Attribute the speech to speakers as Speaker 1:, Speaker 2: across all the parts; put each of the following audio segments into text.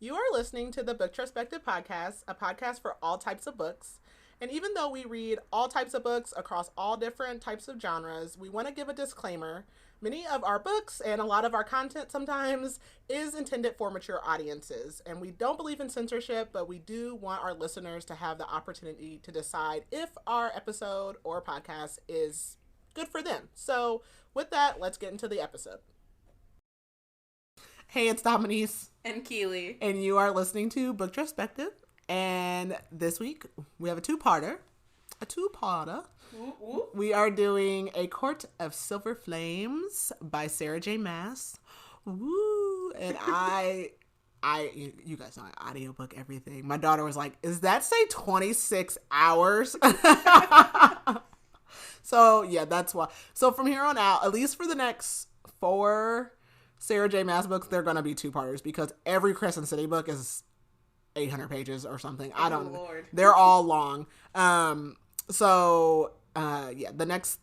Speaker 1: You are listening to the Booktrospective Podcast, a podcast for all types of books. And even though we read all types of books across all different types of genres, we want to give a disclaimer. Many of our books and a lot of our content sometimes is intended for mature audiences. And we don't believe in censorship, but we do want our listeners to have the opportunity to decide if our episode or podcast is good for them. So with that, let's get into the episode. Hey, it's Dominique.
Speaker 2: And Keely.
Speaker 1: And you are listening to Booktrospective. And this week, we have a two-parter.
Speaker 2: Ooh.
Speaker 1: We are doing A Court of Silver Flames by Sarah J. Maas. Woo! And you guys know I audiobook everything. My daughter was like, "Is that say 26 hours?" So, yeah, that's why. So, from here on out, at least for the next 4 Sarah J. Maas books, they're going to be two-parters because every Crescent City book is 800 pages or something. I don't know.
Speaker 2: Lord.
Speaker 1: They're all long.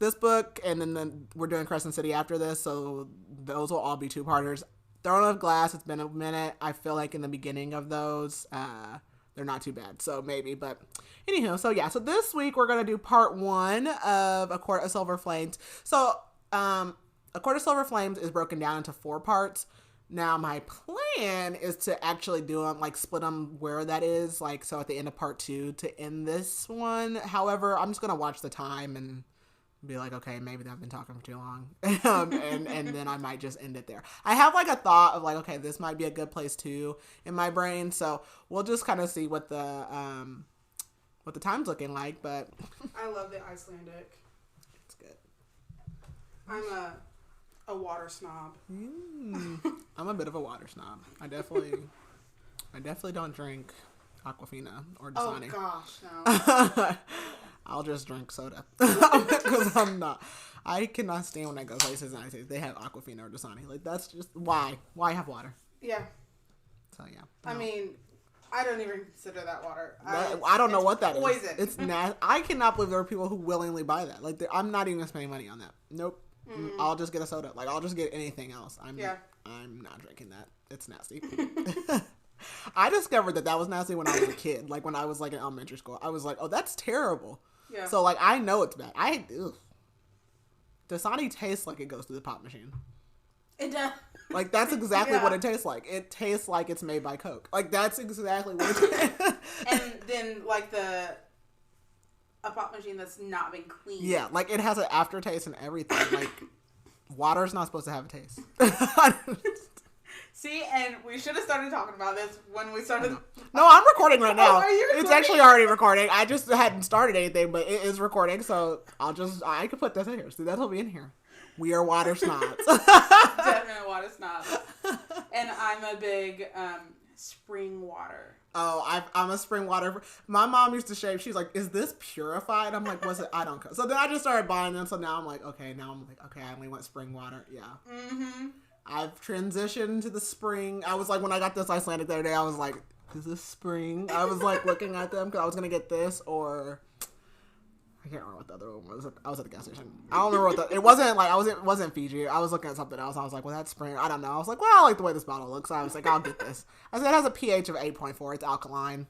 Speaker 1: This book, and then we're doing Crescent City after this, so those will all be two-parters. Throne of Glass, it's been a minute. I feel like in the beginning of those, they're not too bad, so maybe, but anywho, so this week we're going to do part 1 of A Court of Silver Flames. So, A Court of Silver Flames is broken down into 4 parts. Now, my plan is to actually do them, like, split them where that is, like, so at the end of part 2 to end this one. However, I'm just going to watch the time and be like, okay, maybe I've been talking for too long. and then I might just end it there. I have, like, a thought of, like, okay, this might be a good place, too, in my brain. So we'll just kind of see what the time's looking like, but...
Speaker 2: I love the Icelandic.
Speaker 1: It's good.
Speaker 2: I'm a water snob.
Speaker 1: I'm a bit of a water snob. I definitely don't drink Aquafina or Dasani.
Speaker 2: Oh gosh, no.
Speaker 1: I'll just drink soda because I cannot stand when I go places and I say they have Aquafina or Dasani. Like, that's just why have water?
Speaker 2: Yeah.
Speaker 1: So yeah.
Speaker 2: I mean, I don't even consider that water.
Speaker 1: I don't know what that is.
Speaker 2: Poison.
Speaker 1: It's I cannot believe there are people who willingly buy that. Like, I'm not even spending money on that. Nope. Mm-hmm. I'll just get a soda. Like, I'll just get anything else. I'm not drinking that. It's nasty. I discovered that was nasty when I was a kid. Like, when I was, like, in elementary school. I was like, oh, that's terrible.
Speaker 2: Yeah.
Speaker 1: So, like, I know it's bad. Dasani tastes like it goes through the pop machine.
Speaker 2: It does.
Speaker 1: Like, that's exactly what it tastes like. It tastes like it's made by Coke. Like, that's exactly what it tastes.
Speaker 2: And then, like, a pop machine that's not been cleaned.
Speaker 1: Yeah, like, it has an aftertaste and everything. Like, water's not supposed to have a taste.
Speaker 2: See, and we should have started talking about this when we started.
Speaker 1: No, I'm recording right now.
Speaker 2: Oh, are you recording?
Speaker 1: It's actually already recording. I just hadn't started anything, but it is recording, so I could put this in here. See, that'll be in here. We are water snobs.
Speaker 2: Definitely water snobs. And I'm a big spring water.
Speaker 1: Oh, I'm a spring water. My mom used to shave. She's like, "Is this purified?" I'm like, "Was it?" I don't know. So then I just started buying them. So now I'm like, okay, I only want spring water. Yeah. Mm-hmm. I've transitioned to the spring. I was like, when I got this Icelandic the other day, I was like, "Is this spring?" I was like looking at them because I was gonna get this or I can't remember what the other one was. I was at the gas station. I don't remember what it wasn't Fiji. I was looking at something else. I was like, well, that's spring. I don't know. I was like, well, I like the way this bottle looks. So I was like, I'll get this. I said, it has a pH of 8.4. It's alkaline.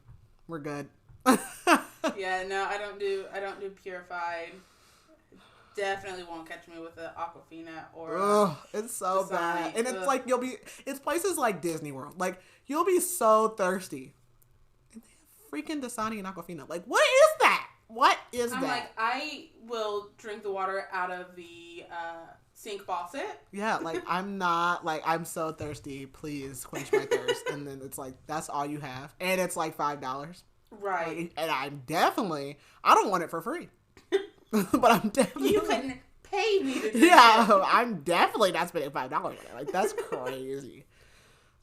Speaker 1: We're good.
Speaker 2: Yeah, no, I don't do purified. Definitely won't catch me with the Aquafina or
Speaker 1: it's so
Speaker 2: Dasani.
Speaker 1: bad. And it's like it's places like Disney World. Like, you'll be so thirsty. And they have freaking Dasani and Aquafina. Like, what is that? What is that?
Speaker 2: I'm like, I will drink the water out of the sink faucet.
Speaker 1: Yeah, like, I'm so thirsty. Please quench my thirst. And then it's like, that's all you have. And it's like $5.
Speaker 2: Right.
Speaker 1: Like, and I don't want it for free. But I'm definitely...
Speaker 2: You couldn't pay me to do
Speaker 1: Yeah, I'm definitely not spending $5 on it. Like, that's crazy.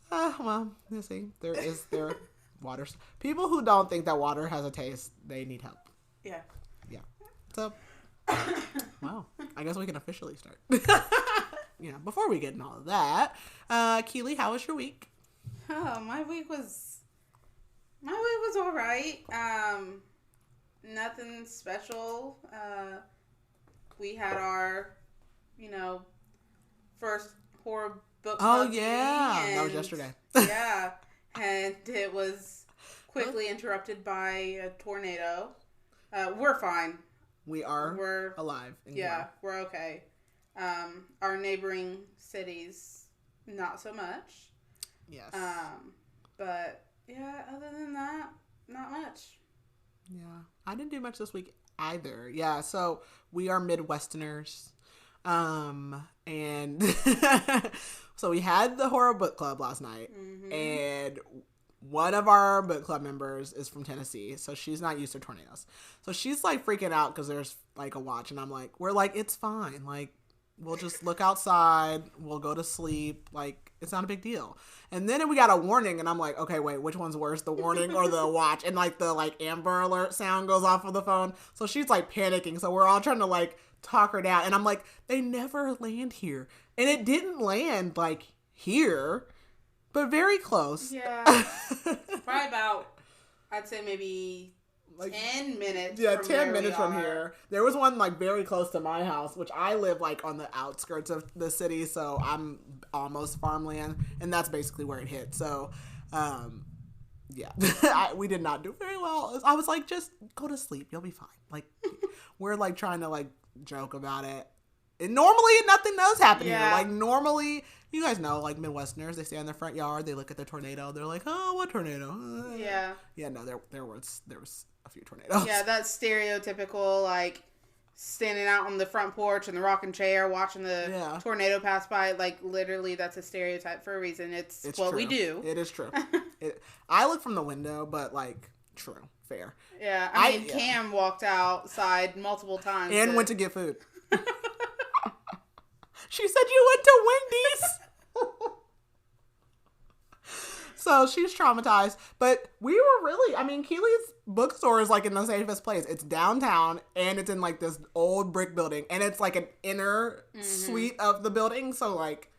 Speaker 1: Well, you see, there water. People who don't think that water has a taste, they need help.
Speaker 2: Yeah.
Speaker 1: Yeah. So, wow. I guess we can officially start. Before we get into all of that, Keely, how was your week?
Speaker 2: Oh, my week was all right. Nothing special. We had our, first horror book.
Speaker 1: Oh, yeah. That was yesterday.
Speaker 2: Yeah. And it was quickly interrupted by a tornado. We're fine.
Speaker 1: We're alive.
Speaker 2: Yeah, we're okay. Our neighboring cities, not so much.
Speaker 1: Yes.
Speaker 2: But yeah, other than that, not much.
Speaker 1: Yeah, I didn't do much this week either. Yeah, so we are Midwesterners, and so we had the horror book club last night, and one of our book club members is from Tennessee, so she's not used to tornadoes. So she's like freaking out because there's like a watch, and we're like, it's fine, like we'll just look outside, we'll go to sleep, like it's not a big deal. And then we got a warning, and I'm like, okay, wait, which one's worse, the warning or the watch? And like the Amber Alert sound goes off of the phone, so she's like panicking. So we're all trying to like talk her down, and I'm like, they never land here, and it didn't land like here, but very close.
Speaker 2: Yeah, probably about, I'd say maybe like 10 minutes.
Speaker 1: Yeah, 10 minutes from here. There was one like very close to my house, which I live like on the outskirts of the city, so I'm almost farmland, and that's basically where it hit. So, yeah, we did not do very well. I was like, just go to sleep, you'll be fine. Like, we're like trying to like joke about it. And normally nothing does happen here. Like normally, you guys know, like Midwesterners, they stay in their front yard, they look at the tornado, they're like, oh, what tornado?
Speaker 2: Yeah.
Speaker 1: Yeah, no, there was a few tornadoes.
Speaker 2: Yeah, that's stereotypical, like standing out on the front porch in the rocking chair watching the tornado pass by. Like literally, that's a stereotype for a reason. It's what
Speaker 1: true.
Speaker 2: We do.
Speaker 1: It is true. I look from the window, but like true, fair.
Speaker 2: Yeah, I mean, Cam walked outside multiple times
Speaker 1: and went to get food. She said you went to Wendy's. So she's traumatized. But we were really, I mean, Keely's bookstore is like in the safest place. It's downtown, and it's in like this old brick building, and it's like an inner suite of the building. So like,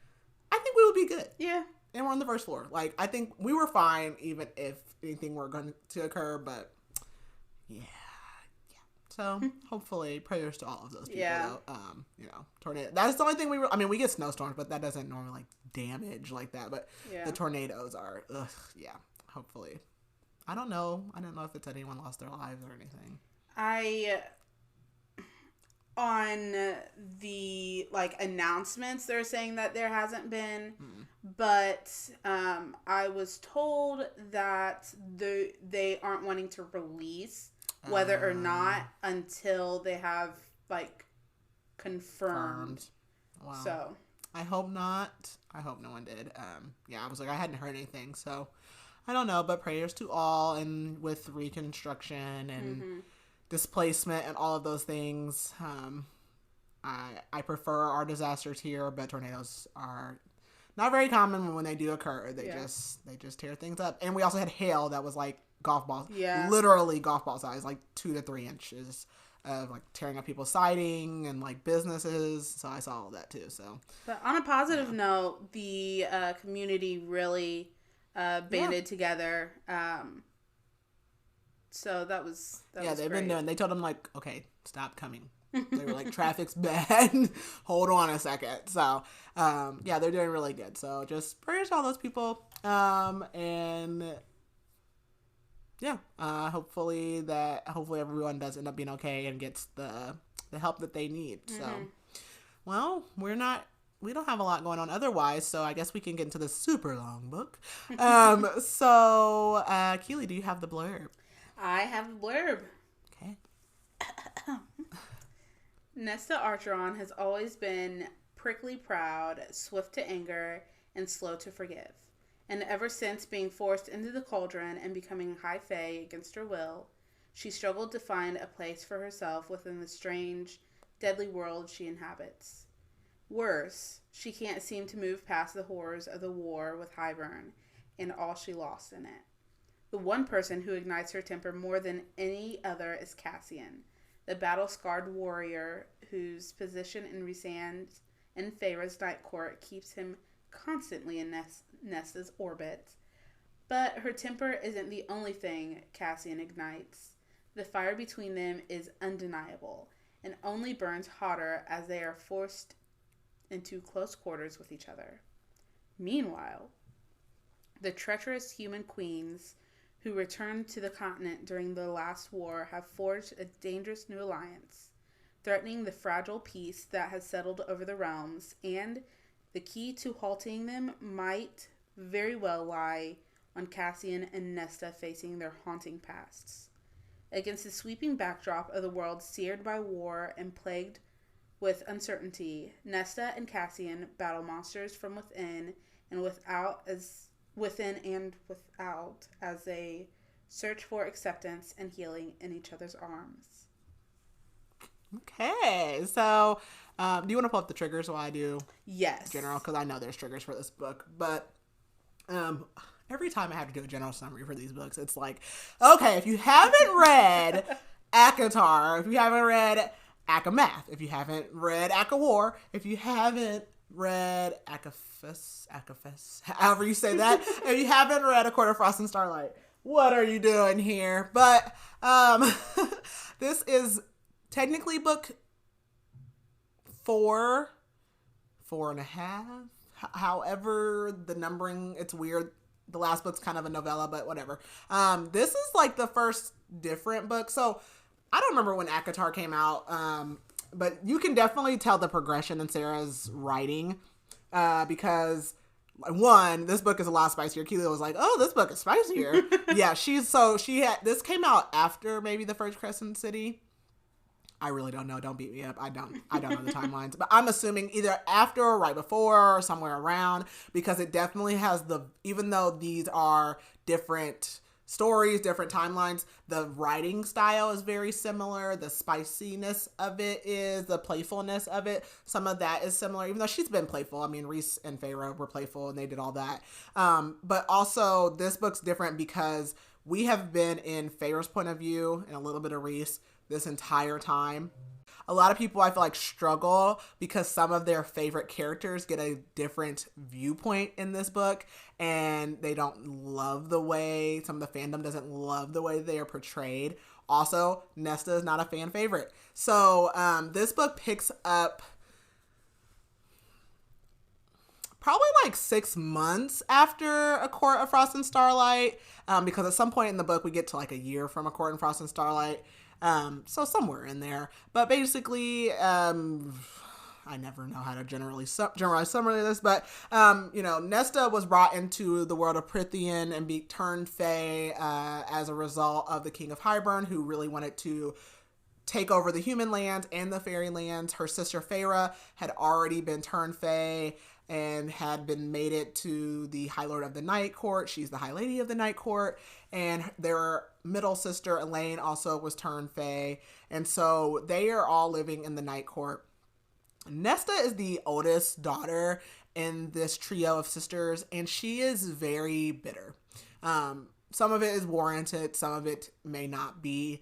Speaker 1: I think we would be good.
Speaker 2: Yeah.
Speaker 1: And we're on the first floor. Like, I think we were fine even if anything were going to occur, but yeah. So hopefully prayers to all of those people.
Speaker 2: Yeah.
Speaker 1: Though. Tornado. That's the only thing we get snowstorms, but that doesn't normally like damage like that. But the tornadoes are, hopefully. I don't know. I don't know if it's anyone lost their lives or anything.
Speaker 2: On the like announcements, they're saying that there hasn't been, but I was told that they aren't wanting to release whether or not until they have like confirmed.
Speaker 1: Wow.
Speaker 2: So
Speaker 1: I hope not. I hope no one did. I was like, I hadn't heard anything, so I don't know, but prayers to all, and with reconstruction and displacement and all of those things. I prefer our disasters here, but tornadoes are not very common when they do occur. They just tear things up. And we also had hail that was like golf balls. Yeah. Literally golf ball size, like 2 to 3 inches of like tearing up people's siding and like businesses. So I saw all that too. So,
Speaker 2: but on a positive note, the community really banded together. So that was
Speaker 1: they've
Speaker 2: great.
Speaker 1: been doing. They told them like, okay, stop coming. They were like, traffic's bad. Hold on a second. So, they're doing really good. So just prayers to all those people. And hopefully everyone does end up being okay and gets the help that they need. So, well, we don't have a lot going on otherwise, so I guess we can get into the super long book. So, Keely, do you have the blurb?
Speaker 2: I have the blurb.
Speaker 1: Okay.
Speaker 2: Nesta Archeron has always been prickly proud, swift to anger, and slow to forgive. And ever since being forced into the cauldron and becoming High Fae against her will, she struggled to find a place for herself within the strange, deadly world she inhabits. Worse, she can't seem to move past the horrors of the war with Hybern and all she lost in it. The one person who ignites her temper more than any other is Cassian, the battle-scarred warrior whose position in Rhysand's and Feyre's night court keeps him constantly in Nesta's orbit. But her temper isn't the only thing Cassian ignites. The fire between them is undeniable and only burns hotter as they are forced into close quarters with each other. Meanwhile, The treacherous human queens who returned to the continent during the last war have forged a dangerous new alliance, threatening the fragile peace that has settled over the realms, and the key to halting them might very well lie on Cassian and Nesta facing their haunting pasts. Against the sweeping backdrop of the world seared by war and plagued with uncertainty, Nesta and Cassian battle monsters from within and without as they search for acceptance and healing in each other's arms.
Speaker 1: Okay, so do you want to pull up the triggers while I do?
Speaker 2: Yes.
Speaker 1: General, because I know there's triggers for this book, but every time I have to do a general summary for these books, it's like, okay, if you haven't read ACOTAR, if you haven't read ACOMath, if you haven't read ACOWar, if you haven't read ACOFIS, however you say that, if you haven't read A Court of Frost and Starlight, what are you doing here? But this is technically book 4, 4.5. However, the numbering, it's weird. The last book's kind of a novella, but whatever. This is like the first different book. So I don't remember when ACOTAR came out, but you can definitely tell the progression in Sarah's writing because, one, this book is a lot spicier. Keely was like, oh, this book is spicier. Yeah, this came out after maybe the first Crescent City. I really don't know. Don't beat me up. I don't know the timelines, but I'm assuming either after or right before or somewhere around, because it definitely has even though these are different stories, different timelines, the writing style is very similar. The spiciness of it is, the playfulness of it. Some of that is similar, even though she's been playful. I mean, Rhys and Feyre were playful and they did all that. But also this book's different because we have been in Feyre's point of view and a little bit of Rhys this entire time. A lot of people, I feel like, struggle because some of their favorite characters get a different viewpoint in this book, and they don't love the way, some of the fandom doesn't love the way they are portrayed. Also, Nesta is not a fan favorite. So this book picks up probably like 6 months after A Court of Frost and Starlight, because at some point in the book we get to like a year from A Court of Frost and Starlight. So somewhere in there, but basically, I never know how to generalize summary this, but, Nesta was brought into the world of Prythian and turned Fae, as a result of the King of Hybern, who really wanted to take over the human lands and the fairy lands. Her sister Feyre had already been turned Fae and had been mated to the High Lord of the Night Court. She's the High Lady of the Night Court. And their middle sister, Elaine, also was turned Fae. And so they are all living in the Night Court. Nesta is the oldest daughter in this trio of sisters, and she is very bitter. Some of it is warranted, some of it may not be.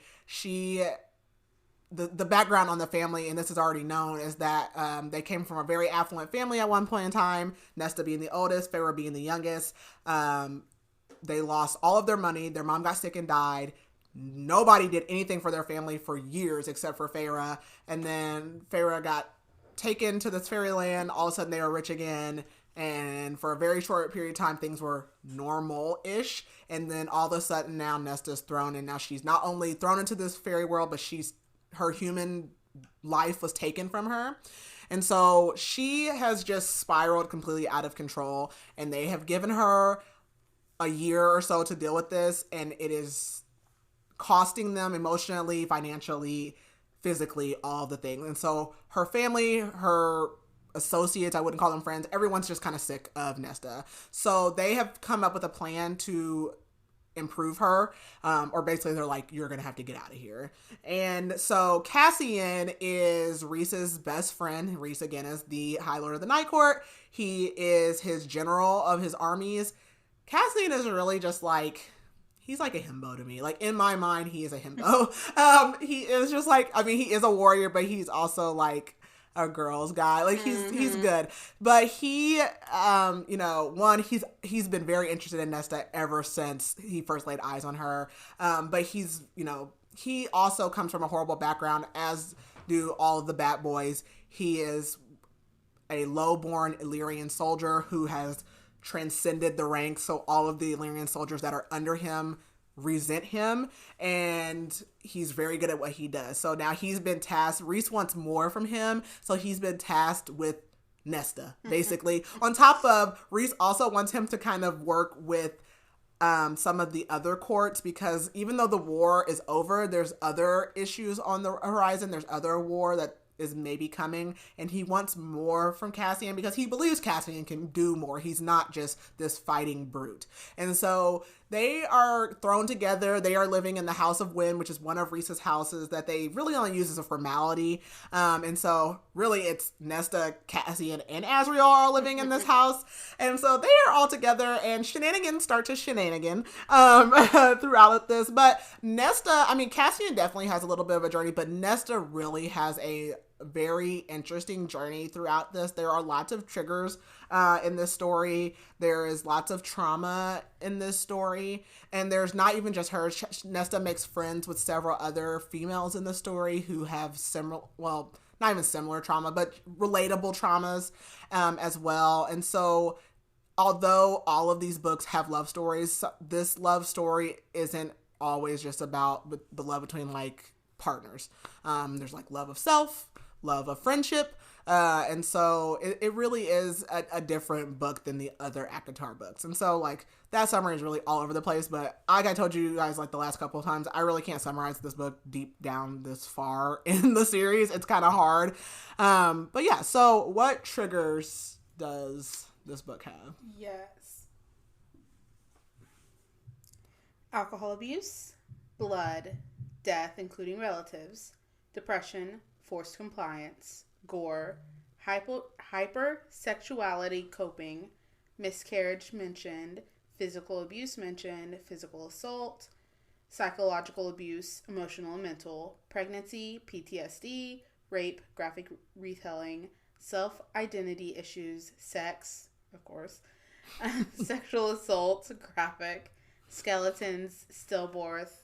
Speaker 1: The background on the family, and this is already known, is that they came from a very affluent family at one point in time, Nesta being the oldest, Feyre being the youngest. They lost all of their money. Their mom got sick and died. Nobody did anything for their family for years except for Feyre. And then Feyre got taken to this fairyland. All of a sudden they were rich again. And for a very short period of time, things were normal-ish. And then all of a sudden now Nesta's thrown, and now she's not only thrown into this fairy world, but her human life was taken from her. And so she has just spiraled completely out of control, and they have given her a year or so to deal with this, and it is costing them emotionally, financially, physically, all the things. And so her family, her associates, I wouldn't call them friends, everyone's just kind of sick of Nesta. So they have come up with a plan to improve her, or basically they're like, you're gonna have to get out of here. And so Cassian is Rhys's best friend. Rhys, again, is the High Lord of the Night Court. He is his general of his armies. Cassian is really just like, he's like a himbo to me. Like, in my mind, he is a himbo. He is just like, I mean, he is a warrior, but he's also like a girl's guy. Like, he's good. But he, he's been very interested in Nesta ever since he first laid eyes on her. But he also comes from a horrible background, as do all of the Bat Boys. He is a low-born Illyrian soldier who has transcended the ranks, so all of the Illyrian soldiers that are under him resent him, and he's very good at what he does. So now he's been tasked, Rhys wants more from him, so he's been tasked with Nesta, basically. On top of, Rhys also wants him to kind of work with some of the other courts, because even though the war is over, there's other issues on the horizon. There's other war that is maybe coming, and he wants more from Cassian because he believes Cassian can do more. He's not just this fighting brute. And so they are thrown together. They are living in the House of Wind, which is one of Rhys's houses that they really only use as a formality. And so really it's Nesta, Cassian, and Azriel are living in this house. And so they are all together, and shenanigans start to shenanigan throughout this. But Nesta, I mean, Cassian definitely has a little bit of a journey, but Nesta really has a very interesting journey throughout this. There are lots of triggers in this story. There is lots of trauma in this story, and there's not even just her. Nesta makes friends with several other females in the story who have similar, well, not even similar trauma, but relatable traumas as well. And so although all of these books have love stories, this love story isn't always just about the love between like partners. There's like love of self, love of friendship, and so it really is a different book than the other ACOTAR books. And so like that summary is really all over the place, but like I told you guys like the last couple of times, I really can't summarize this book deep down this far in the series. It's kind of hard. But yeah, so what triggers does this book have?
Speaker 2: Yes. Alcohol abuse, blood, death, including relatives, depression, forced compliance, gore, hypersexuality coping, miscarriage mentioned, physical abuse mentioned, physical assault, psychological abuse, emotional and mental, pregnancy, PTSD, rape, graphic retelling, self-identity issues, sex, of course, sexual assault, graphic, skeletons, stillbirth,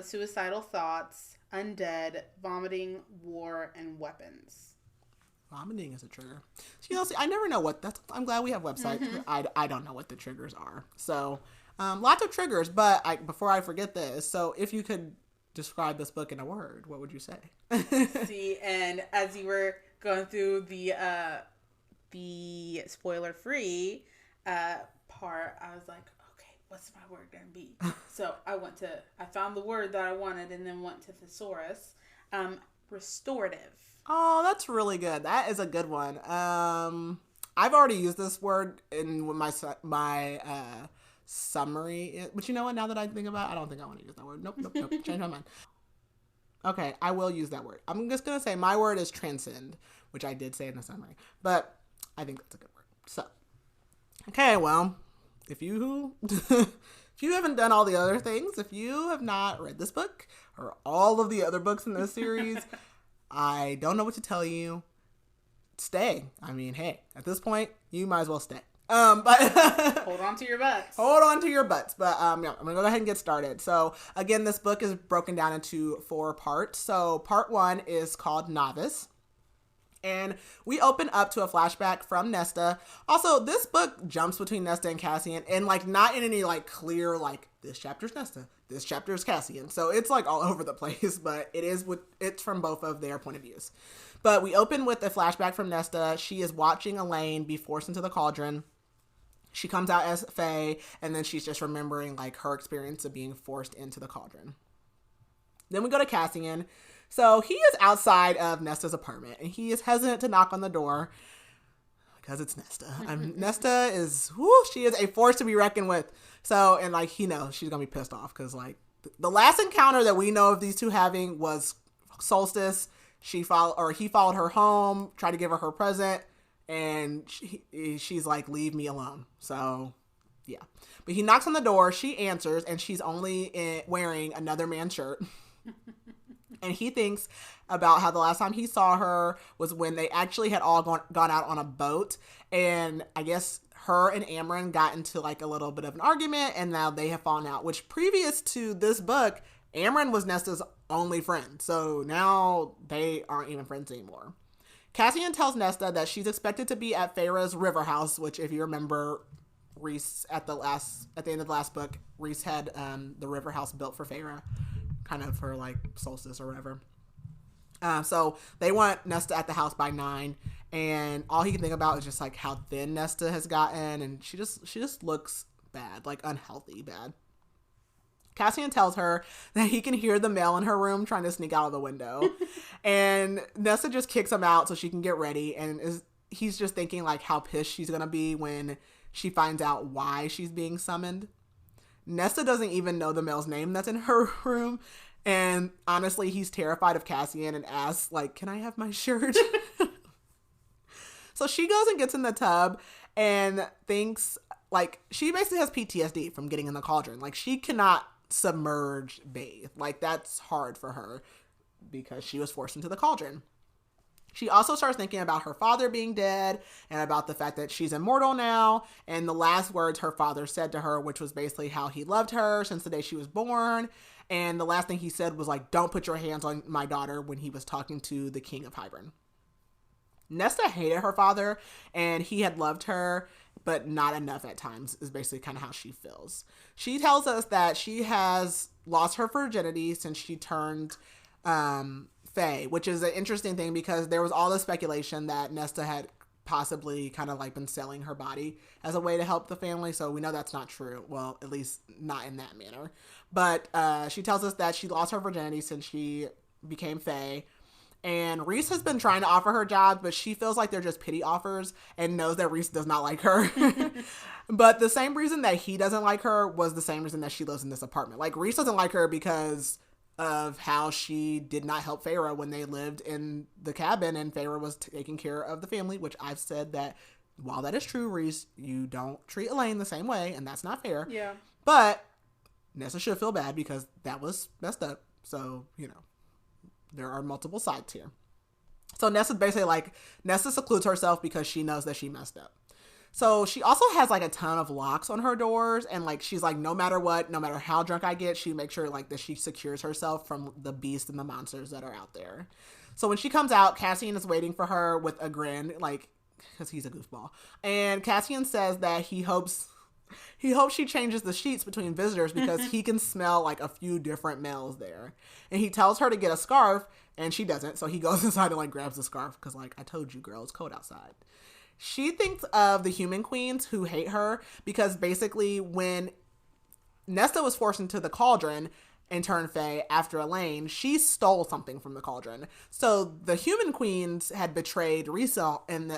Speaker 2: suicidal thoughts, undead, vomiting, war, and weapons.
Speaker 1: Vomiting is a trigger. So, you know, see, I never know what that's. I'm glad we have websites. Mm-hmm. I don't know what the triggers are. So, lots of triggers. But before I forget this, so if you could describe this book in a word, what would you say?
Speaker 2: See, and as you were going through the spoiler-free part, I was like, what's my word gonna be? So I found the word that I wanted and then went to thesaurus. Restorative.
Speaker 1: Oh, that's really good. That is a good one. I've already used this word in my summary, but you know what? Now that I think about it, I don't think I want to use that word. Nope. Change my mind. Okay, I will use that word. I'm just gonna say my word is transcend, which I did say in the summary, but I think that's a good word. So, okay, well. If you haven't done all the other things, if you have not read this book or all of the other books in this series, I don't know what to tell you. Stay. I mean, hey, at this point, you might as well stay. But
Speaker 2: hold on to your butts.
Speaker 1: Hold on to your butts. But yeah, I'm gonna go ahead and get started. So again, this book is broken down into 4 parts. So part 1 is called Novice. And we open up to a flashback from Nesta. Also, this book jumps between Nesta and Cassian, and like not in any like clear like this chapter's Nesta, this chapter is Cassian. So it's like all over the place, but it's from both of their point of views. But we open with a flashback from Nesta. She is watching Elaine be forced into the cauldron. She comes out as Faye, and then she's just remembering like her experience of being forced into the cauldron. Then we go to Cassian. So he is outside of Nesta's apartment, and he is hesitant to knock on the door because it's Nesta. Nesta is, she is a force to be reckoned with. So, and like, he knows she's going to be pissed off because like the last encounter that we know of these two having was Solstice. He followed her home, tried to give her present, and she's like, leave me alone. So, yeah. But he knocks on the door, she answers, and she's only wearing another man's shirt. And he thinks about how the last time he saw her was when they actually had all gone out on a boat. And I guess her and Amren got into like a little bit of an argument, and now they have fallen out. Which previous to this book, Amren was Nesta's only friend. So now they aren't even friends anymore. Cassian tells Nesta that she's expected to be at Feyre's river house, which, if you remember, Rhys at the end of the last book, Rhys had the river house built for Feyre, kind of for like solstice or whatever. So they want Nesta at the house by 9, and all he can think about is just like how thin Nesta has gotten, and she just looks bad, like unhealthy bad. Cassian tells her that he can hear the male in her room trying to sneak out of the window, and Nesta just kicks him out so she can get ready, and he's just thinking like how pissed she's gonna be when she finds out why she's being summoned. Nesta doesn't even know the male's name that's in her room. And honestly, he's terrified of Cassian and asks, like, can I have my shirt? So she goes and gets in the tub and thinks, like, she basically has PTSD from getting in the cauldron. Like, she cannot submerge bathe. Like, that's hard for her because she was forced into the cauldron. She also starts thinking about her father being dead and about the fact that she's immortal now. And the last words her father said to her, which was basically how he loved her since the day she was born. And the last thing he said was like, don't put your hands on my daughter, when he was talking to the king of Hybern. Nesta hated her father and he had loved her, but not enough at times, is basically kind of how she feels. She tells us that she has lost her virginity since she turned Fae, which is an interesting thing because there was all this speculation that Nesta had possibly kind of like been selling her body as a way to help the family. So we know that's not true. Well, at least not in that manner. But she tells us that she lost her virginity since she became Fae. And Rhys has been trying to offer her jobs, but she feels like they're just pity offers and knows that Rhys does not like her. But the same reason that he doesn't like her was the same reason that she lives in this apartment. Like, Rhys doesn't like her because of how she did not help Feyre when they lived in the cabin and Feyre was taking care of the family, which I've said that while that is true, Rhys, you don't treat Elaine the same way, and that's not fair.
Speaker 2: Yeah.
Speaker 1: But Nesta should feel bad because that was messed up. So, you know, there are multiple sides here. So Nesta secludes herself because she knows that she messed up. So she also has like a ton of locks on her doors, and like she's like, no matter what, no matter how drunk I get, she makes sure like that she secures herself from the beasts and the monsters that are out there. So when she comes out, Cassian is waiting for her with a grin, like, because he's a goofball. And Cassian says that he hopes she changes the sheets between visitors because he can smell like a few different males there. And he tells her to get a scarf, and she doesn't. So he goes inside and like grabs the scarf because like, I told you, girl, it's cold outside. She thinks of the human queens who hate her because basically when Nesta was forced into the cauldron and turned Fae after Elaine, she stole something from the cauldron. So the human queens had betrayed Rhys and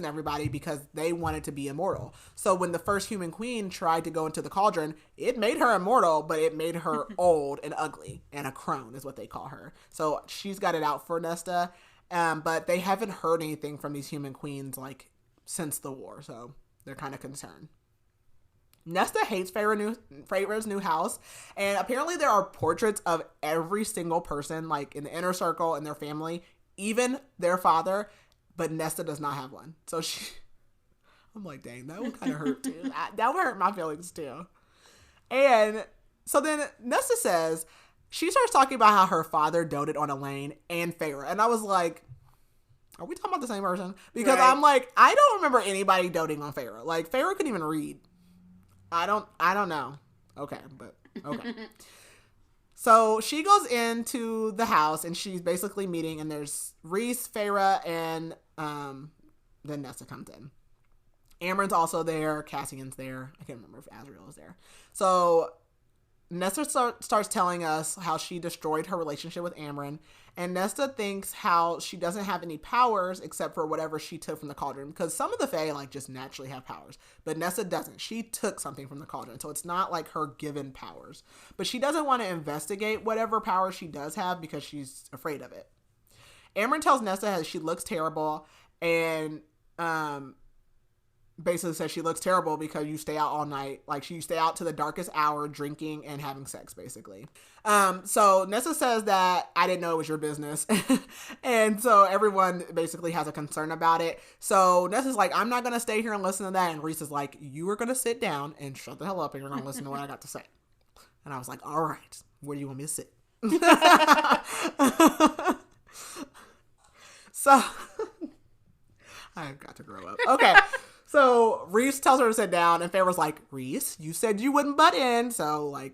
Speaker 1: everybody because they wanted to be immortal. So when the first human queen tried to go into the cauldron, it made her immortal, but it made her old and ugly, and a crone is what they call her. So she's got it out for Nesta, but they haven't heard anything from these human queens like since the war, so they're kind of concerned. Nesta hates Feyre's new house, and apparently there are portraits of every single person, like in the inner circle and their family, even their father, but Nesta does not have one. So I'm like, dang, that would kind of hurt too. That would hurt my feelings too. And so then Nesta says, she starts talking about how her father doted on Elaine and Feyre, and I was like, are we talking about the same person? Because right. I'm like, I don't remember anybody doting on Feyre. Like, Feyre couldn't even read. I don't know. Okay, but okay. So she goes into the house and she's basically meeting, and there's Rhys, Feyre, and then Nesta comes in. Amren's also there. Cassian's there. I can't remember if Azriel is there. So Nesta starts telling us how she destroyed her relationship with Amren, and Nesta thinks how she doesn't have any powers except for whatever she took from the cauldron, because some of the Fae like just naturally have powers, but Nesta doesn't. She took something from the cauldron, so it's not like her given powers. But she doesn't want to investigate whatever power she does have because she's afraid of it. Amren tells Nesta that she looks terrible, and basically says she looks terrible because you stay out all night. Like, you stay out to the darkest hour drinking and having sex, basically. So Nesta says that I didn't know it was your business. And so everyone basically has a concern about it. So Nesta's like, I'm not going to stay here and listen to that. And Rhys is like, you are going to sit down and shut the hell up and you're going to listen to what I got to say. And I was like, all right, where do you want me to sit? I've got to grow up. Okay. So Reese tells her to sit down, and Feyre's like, Reese, you said you wouldn't butt in. So, like,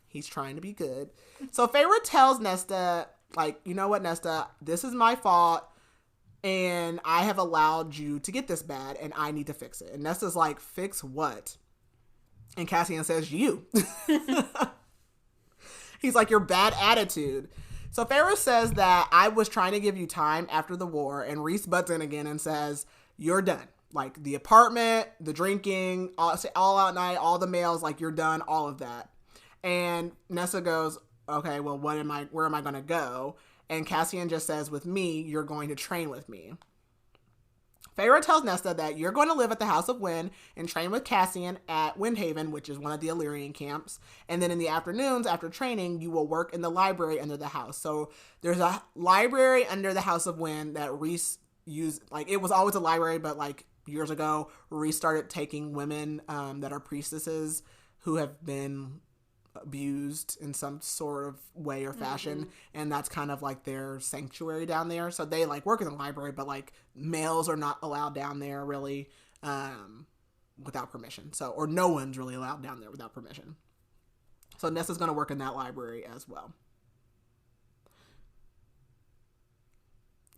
Speaker 1: he's trying to be good. So Feyre tells Nesta, like, you know what, Nesta, this is my fault, and I have allowed you to get this bad, and I need to fix it. And Nesta's like, fix what? And Cassian says, you. He's like, your bad attitude. So Feyre says that I was trying to give you time after the war, and Reese butts in again and says, you're done. Like, the apartment, the drinking, all out night, all the males, like, you're done, all of that. And Nesta goes, okay, well, where am I going to go? And Cassian just says, with me, you're going to train with me. Feyre tells Nesta that you're going to live at the House of Wind and train with Cassian at Windhaven, which is one of the Illyrian camps. And then in the afternoons, after training, you will work in the library under the house. So there's a library under the House of Wind that Reese used. Like, it was always a library, but, like, years ago, Reese started taking women that are priestesses who have been abused in some sort of way or fashion, and that's kind of like their sanctuary down there. So they, like, work in the library, but, like, males are not allowed down there really without permission. So, or no one's really allowed down there without permission. So Nesta's going to work in that library as well.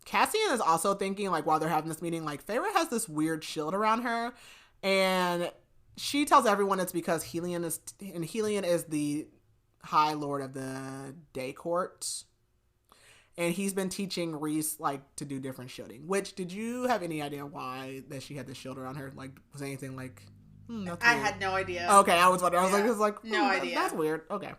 Speaker 1: Cassian is also thinking, like, while they're having this meeting, like, Feyre has this weird shield around her, and she tells everyone it's because Helion is the High Lord of the Day Court, and he's been teaching Reese, like, to do different shielding. Which, did you have any idea why that she had this shield around her? Like, was anything like?
Speaker 2: I had no idea.
Speaker 1: Okay, I was wondering. I was like,
Speaker 2: no idea.
Speaker 1: That's weird. Okay.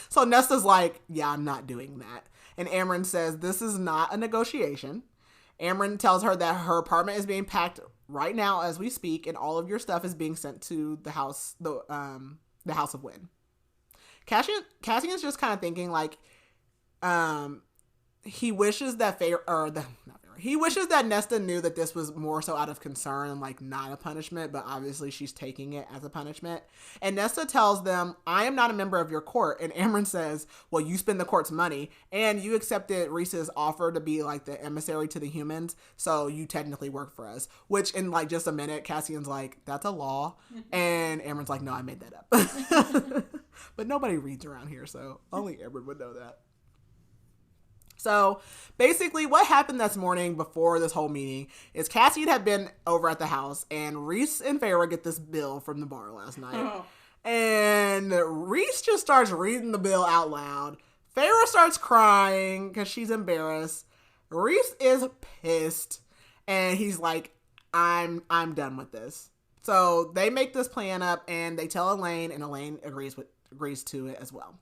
Speaker 1: So Nesta's like, yeah, I'm not doing that. And Amren says, this is not a negotiation. Amren tells her that her apartment is being packed right now as we speak, and all of your stuff is being sent to the house, the House of Wind. Cassian's just kind of thinking, like, he wishes that he wishes that Nesta knew that this was more so out of concern and, like, not a punishment, but obviously she's taking it as a punishment. And Nesta tells them, I am not a member of your court. And Amren says, well, you spend the court's money, and you accepted Reese's offer to be, like, the emissary to the humans, so you technically work for us. Which, in, like, just a minute, Cassian's like, that's a law. And Amren's like, no, I made that up. But nobody reads around here, so only Amren would know that. So basically what happened this morning before this whole meeting is Cassian had been over at the house, and Reese and Feyre get this bill from the bar last night. Oh. And Reese just starts reading the bill out loud. Feyre starts crying because she's embarrassed. Reese is pissed, and he's like, I'm done with this. So they make this plan up, and they tell Elaine, and Elaine agrees to it as well.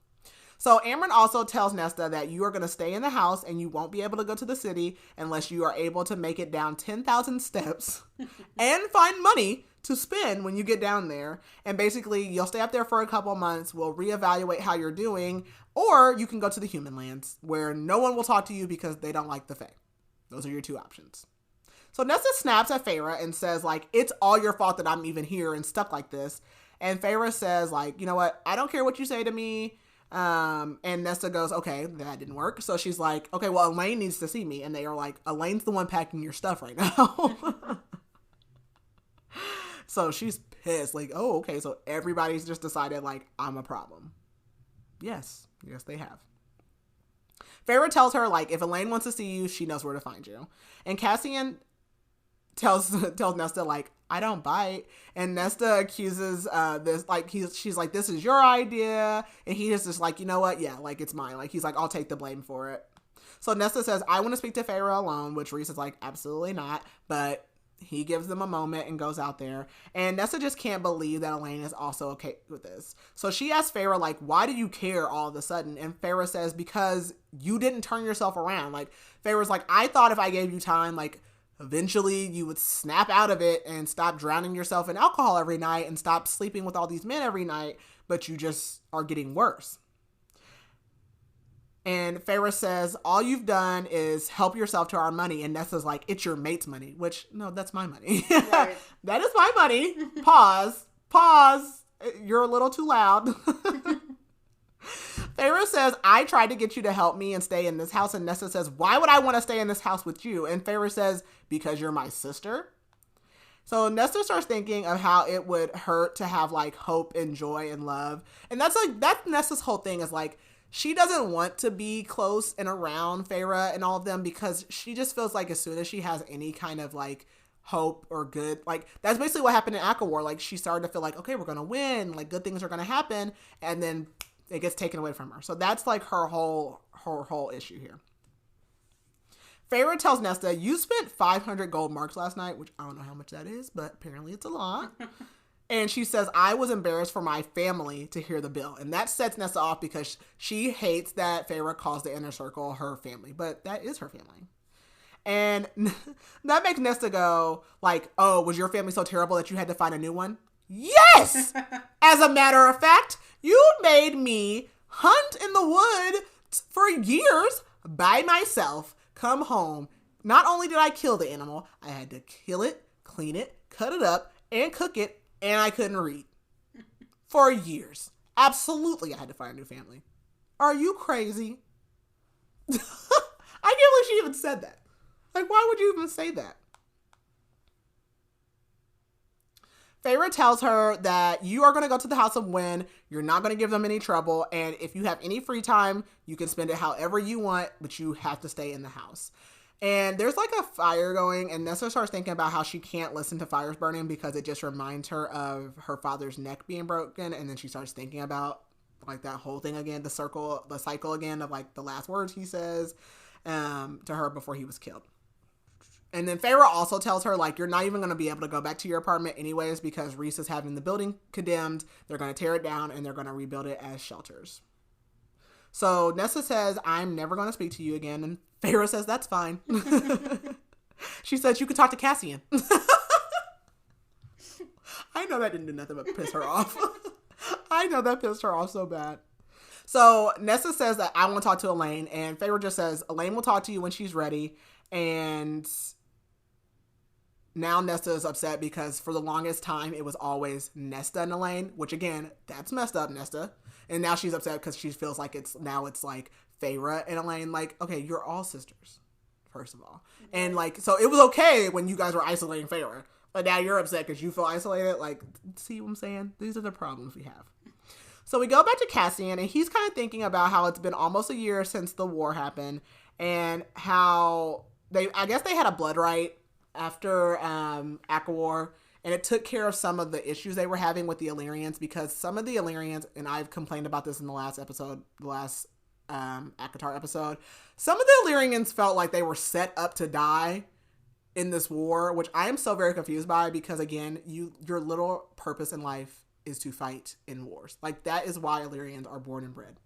Speaker 1: So Amren also tells Nesta that you are going to stay in the house and you won't be able to go to the city unless you are able to make it down 10,000 steps and find money to spend when you get down there. And basically, you'll stay up there for a couple months. We'll reevaluate how you're doing, or you can go to the human lands where no one will talk to you because they don't like the Fae. Those are your two options. So Nesta snaps at Feyre and says, like, it's all your fault that I'm even here and stuck like this. And Feyre says, like, you know what? I don't care what you say to me. And Nesta goes, okay, that didn't work. So she's like, okay, well, Elaine needs to see me. And they are like, Elaine's the one packing your stuff right now. So she's pissed. Like, oh, okay. So everybody's just decided, like, I'm a problem. Yes, they have. Feyre tells her, like, if Elaine wants to see you, she knows where to find you. And Cassian tells Nesta, like, I don't bite. And Nesta accuses this, like, she's like, this is your idea. And he is just like, you know what? Yeah, like, it's mine. Like, he's like, I'll take the blame for it. So Nesta says, I want to speak to Feyre alone, which Reese is like, absolutely not. But he gives them a moment and goes out there. And Nesta just can't believe that Elaine is also okay with this. So she asks Feyre, like, why do you care all of a sudden? And Feyre says, because you didn't turn yourself around. Like, Feyre's like, I thought if I gave you time, like, eventually you would snap out of it and stop drowning yourself in alcohol every night and stop sleeping with all these men every night, but you just are getting worse. And Feyre says, all you've done is help yourself to our money. And Nesta's like, it's your mate's money, which, no, that's my money. Right. That is my money. Pause. You're a little too loud. Feyre says, I tried to get you to help me and stay in this house. And Nesta says, why would I want to stay in this house with you? And Feyre says, because you're my sister. So Nesta starts thinking of how it would hurt to have like hope and joy and love. And that's Nesta's whole thing is like, she doesn't want to be close and around Feyre and all of them because she just feels like as soon as she has any kind of like hope or good, like that's basically what happened in ACOTAR. Like she started to feel like, okay, we're going to win, like good things are going to happen. And then it gets taken away from her. So that's like her whole issue here. Feyre tells Nesta, you spent 500 gold marks last night, which I don't know how much that is, but apparently it's a lot. And she says, I was embarrassed for my family to hear the bill. And that sets Nesta off because she hates that Feyre calls the inner circle her family, but that is her family. And that makes Nesta go like, oh, was your family so terrible that you had to find a new one? Yes! As a matter of fact, you made me hunt in the wood for years by myself, come home. Not only did I kill the animal, I had to kill it, clean it, cut it up, and cook it, and I couldn't read. For years. Absolutely, I had to find a new family. Are you crazy? I can't believe she even said that. Like, why would you even say that? Feyre tells her that you are going to go to the House of Wind. You're not going to give them any trouble. And if you have any free time, you can spend it however you want, but you have to stay in the house. And there's like a fire going, and Nesta starts thinking about how she can't listen to fires burning because it just reminds her of her father's neck being broken. And then she starts thinking about like that whole thing again, the cycle again of like the last words he says to her before he was killed. And then Feyre also tells her, like, you're not even going to be able to go back to your apartment anyways because Rhys is having the building condemned. They're going to tear it down and they're going to rebuild it as shelters. So Nesta says, I'm never going to speak to you again. And Feyre says, that's fine. She says, you could talk to Cassian. I know that didn't do nothing but piss her off. I know that pissed her off so bad. So Nesta says that I want to talk to Elaine. And Feyre just says, Elaine will talk to you when she's ready. And now Nesta is upset because for the longest time, it was always Nesta and Elaine, which again, that's messed up, Nesta. And now she's upset because she feels like it's like Feyre and Elaine. Like, okay, you're all sisters, first of all. And like, so it was okay when you guys were isolating Feyre. But now you're upset because you feel isolated. Like, see what I'm saying? These are the problems we have. So we go back to Cassian, and he's kind of thinking about how it's been almost a year since the war happened and how I guess they had a blood right after ACOTAR, and it took care of some of the issues they were having with the Illyrians because some of the Illyrians, and I've complained about this in the last episode, ACOTAR episode, some of the Illyrians felt like they were set up to die in this war, which I am so very confused by because, again, your little purpose in life is to fight in wars. Like, that is why Illyrians are born and bred.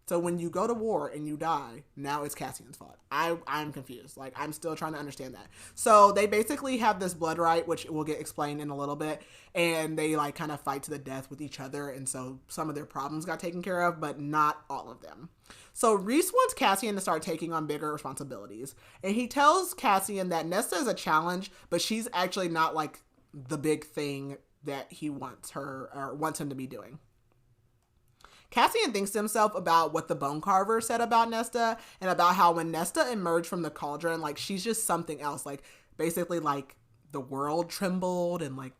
Speaker 1: So when you go to war and you die, now it's Cassian's fault. I'm confused. Like, I'm still trying to understand that. So they basically have this blood right, which will get explained in a little bit. And they like kind of fight to the death with each other. And so some of their problems got taken care of, but not all of them. So Rhys wants Cassian to start taking on bigger responsibilities. And he tells Cassian that Nesta is a challenge, but she's actually not like the big thing that he wants him to be doing. Cassian thinks to himself about what the bone carver said about Nesta and about how when Nesta emerged from the cauldron, like she's just something else. Like basically like the world trembled and like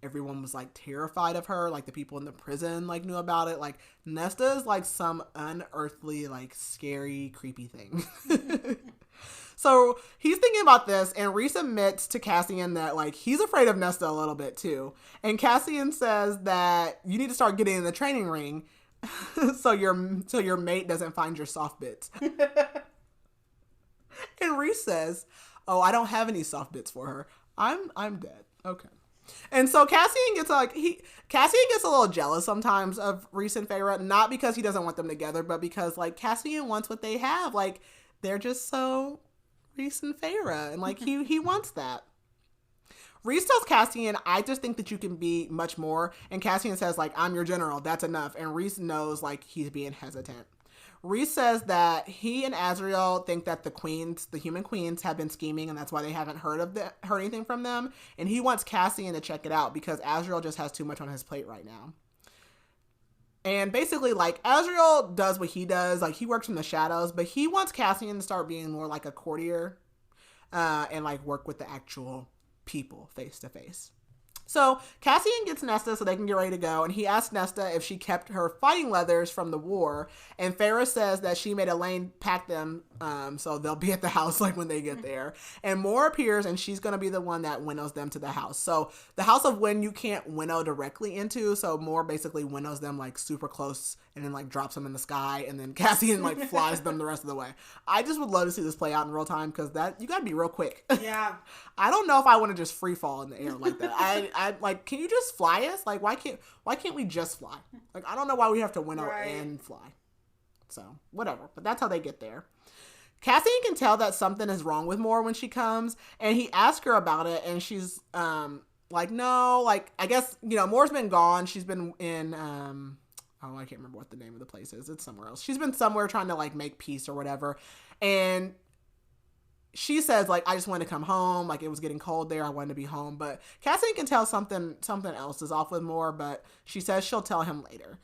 Speaker 1: everyone was like terrified of her. Like the people in the prison like knew about it. Like Nesta is like some unearthly, like scary, creepy thing. So he's thinking about this, and Rhys admits to Cassian that like he's afraid of Nesta a little bit too. And Cassian says that you need to start getting in the training ring so your mate doesn't find your soft bits. And Rhys says, "Oh, I don't have any soft bits for her. I'm dead." Okay. And so Cassian gets a little jealous sometimes of Rhys and Feyre, not because he doesn't want them together, but because like Cassian wants what they have. Like they're just so Rhys and Feyre, and like he wants that. Rhys tells Cassian, I just think that you can be much more. And Cassian says, like, I'm your general. That's enough. And Rhys knows, like, he's being hesitant. Rhys says that he and Azriel think that the human queens, have been scheming, and that's why they haven't heard anything from them. And he wants Cassian to check it out because Azriel just has too much on his plate right now. And basically, like, Azriel does what he does. Like, he works in the shadows, but he wants Cassian to start being more like a courtier and, like, work with the actual people face to face. So Cassian gets Nesta so they can get ready to go, and he asks Nesta if she kept her fighting leathers from the war, and Farrah says that she made Elaine pack them so they'll be at the house like when they get there. And Moore appears, and she's going to be the one that winnows them to the house. So the House of Wind you can't winnow directly into, so Moore basically winnows them like super close and then like drops them in the sky, and then Cassian like flies them the rest of the way. I just would love to see this play out in real time because that you got to be real quick.
Speaker 2: Yeah.
Speaker 1: I don't know if I want to just free fall in the air like that. I like, can you just fly us? Like, why can't we just fly? Like, I don't know why we have to winnow and fly. So, whatever. But that's how they get there. Cassian can tell that something is wrong with Moore when she comes, and he asks her about it, and she's like, no, like, I guess, you know, Moore's been gone. She's been in I can't remember what the name of the place is. It's somewhere else. She's been somewhere trying to like make peace or whatever. And she says, like, I just wanted to come home. Like, it was getting cold there. I wanted to be home. But Cassian can tell something else is off with Moore, but she says she'll tell him later.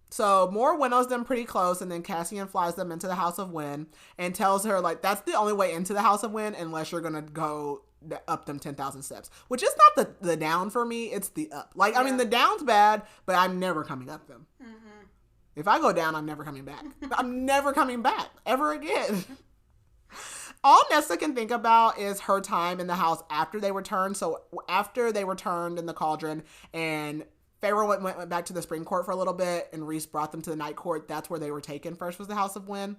Speaker 1: So Moore winnows them pretty close, and then Cassian flies them into the House of Wind and tells her, like, that's the only way into the House of Wind unless you're going to go up them 10,000 steps, which is not the down for me. It's the up. Like, I mean, the down's bad, but I'm never coming up them. Mm-hmm. If I go down, I'm never coming back. I'm never coming back ever again. All Nesta can think about is her time in the house after they returned. So after they returned in the cauldron and Pharaoh went back to the Spring Court for a little bit and Rhys brought them to the Night Court, that's where they were taken first, was the House of Wind.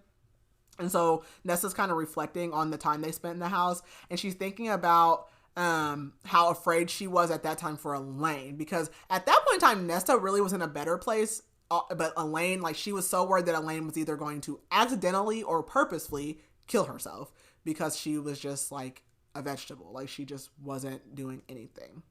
Speaker 1: And so Nesta's kind of reflecting on the time they spent in the house, and she's thinking about how afraid she was at that time for Elaine, because at that point in time, Nesta really was in a better place. But Elaine, like, she was so worried that Elaine was either going to accidentally or purposefully kill herself because she was just like a vegetable. Like, she just wasn't doing anything.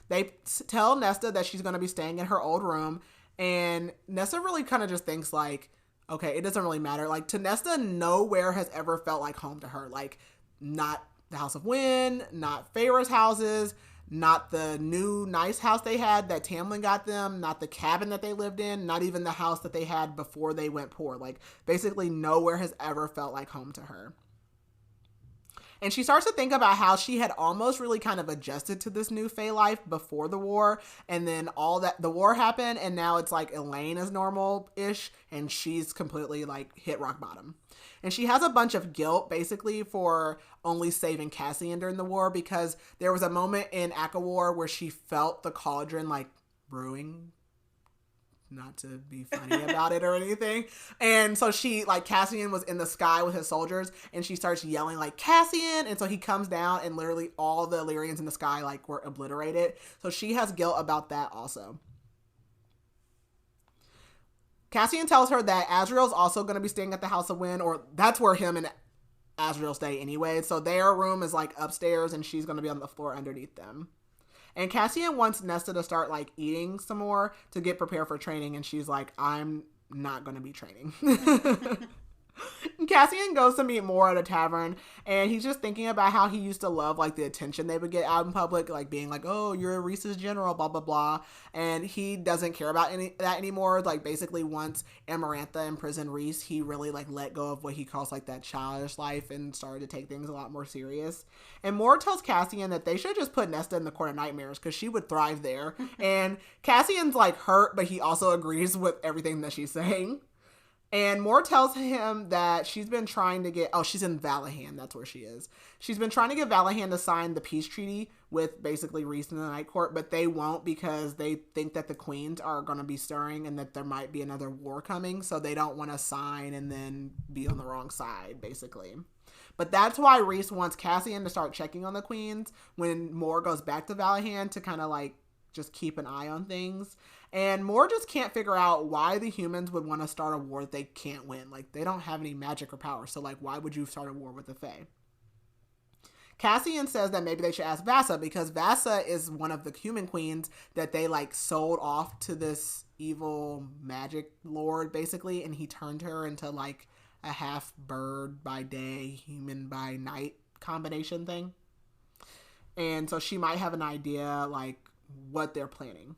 Speaker 1: They tell Nesta that she's going to be staying in her old room, and Nesta really kind of just thinks like, okay, it doesn't really matter. Like, to Nesta, nowhere has ever felt like home to her. Like, not the House of Wind, not Feyre's houses, not the new nice house they had that Tamlin got them, not the cabin that they lived in, not even the house that they had before they went poor. Like, basically nowhere has ever felt like home to her. And she starts to think about how she had almost really kind of adjusted to this new Fae life before the war. And then all that, the war happened, and now it's like Elaine is normal-ish, and she's completely like hit rock bottom. And she has a bunch of guilt basically for only saving Cassian during the war, because there was a moment in ACOTAR where she felt the cauldron like brewing. Not to be funny about it or anything. And so she, like, Cassian was in the sky with his soldiers, and she starts yelling, like, Cassian! And so he comes down, and literally all the Illyrians in the sky, like, were obliterated. So she has guilt about that also. Cassian tells her that Azriel's also going to be staying at the House of Wind, or that's where him and Azriel stay anyway. So their room is, like, upstairs, and she's going to be on the floor underneath them. And Cassian wants Nesta to start, like, eating some more to get prepared for training. And she's like, I'm not going to be training. Cassian goes to meet Moore at a tavern, and he's just thinking about how he used to love, like, the attention they would get out in public, like, being like, oh, you're Rhys's general, blah, blah, blah. And he doesn't care about that anymore. Like, basically, once Amarantha imprisoned Rhys, he really, like, let go of what he calls, like, that childish life and started to take things a lot more serious. And Moore tells Cassian that they should just put Nesta in the Court of Nightmares because she would thrive there. And Cassian's, like, hurt, but he also agrees with everything that she's saying. And Moore tells him that she's been trying to get... Oh, she's in Valahan. That's where she is. She's been trying to get Valahan to sign the peace treaty with basically Rhys and the Night Court, but they won't because they think that the queens are going to be stirring and that there might be another war coming, so they don't want to sign and then be on the wrong side, basically. But that's why Rhys wants Cassian to start checking on the queens when Moore goes back to Valahan to kind of, like, just keep an eye on things. And Moore just can't figure out why the humans would want to start a war that they can't win. Like, they don't have any magic or power. So, like, why would you start a war with the Fae? Cassian says that maybe they should ask Vassa, because Vassa is one of the human queens that they, like, sold off to this evil magic lord, basically. And he turned her into, like, a half bird by day, human by night combination thing. And so she might have an idea, like, what they're planning.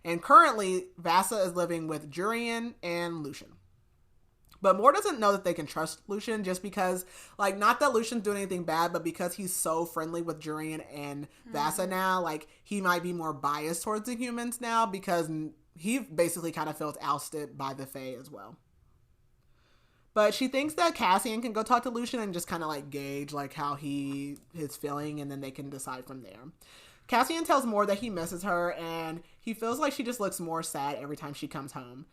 Speaker 1: And currently, Vasa is living with Jurian and Lucian. But Moore doesn't know that they can trust Lucian just because, like, not that Lucian's doing anything bad, but because he's so friendly with Jurian and Vasa now, like, he might be more biased towards the humans now because he basically kind of feels ousted by the Fae as well. But she thinks that Cassian can go talk to Lucian and just kind of, like, gauge, like, how he is feeling, and then they can decide from there. Cassian tells Moore that he misses her, and he feels like she just looks more sad every time she comes home.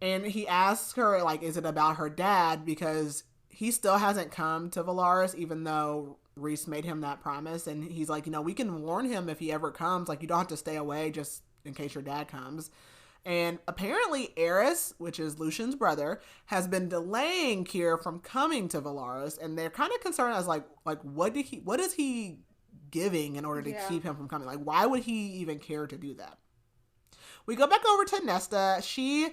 Speaker 1: And he asks her, like, is it about her dad? Because he still hasn't come to Valaris, even though Rhys made him that promise. And he's like, we can warn him if he ever comes. Like, you don't have to stay away just in case your dad comes. And apparently Eris, which is Lucian's brother, has been delaying Kier from coming to Valaris. And they're kind of concerned as, like what is he giving in order to keep him from coming? Like, why would he even care to do that? We go back over to Nesta. She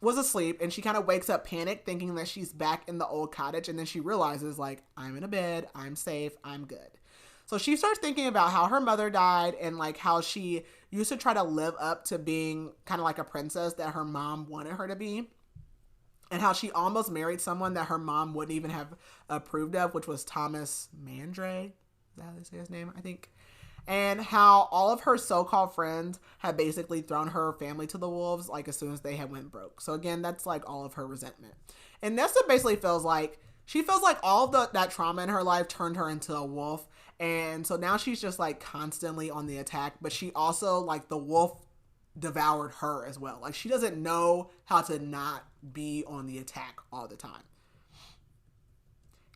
Speaker 1: was asleep and she kind of wakes up panicked thinking that she's back in the old cottage, and then she realizes, like, I'm in a bed, I'm safe, I'm good. So she starts thinking about how her mother died and, like, how she used to try to live up to being kind of like a princess that her mom wanted her to be, and how she almost married someone that her mom wouldn't even have approved of, which was Thomas Mandray. Is that how they say his name? I think. And how all of her so-called friends had basically thrown her family to the wolves, like, as soon as they had went broke. So again, that's, like, all of her resentment. And Nesta basically feels like all of that trauma in her life turned her into a wolf. And so now she's just, like, constantly on the attack. But she also, like, the wolf devoured her as well. Like, she doesn't know how to not be on the attack all the time.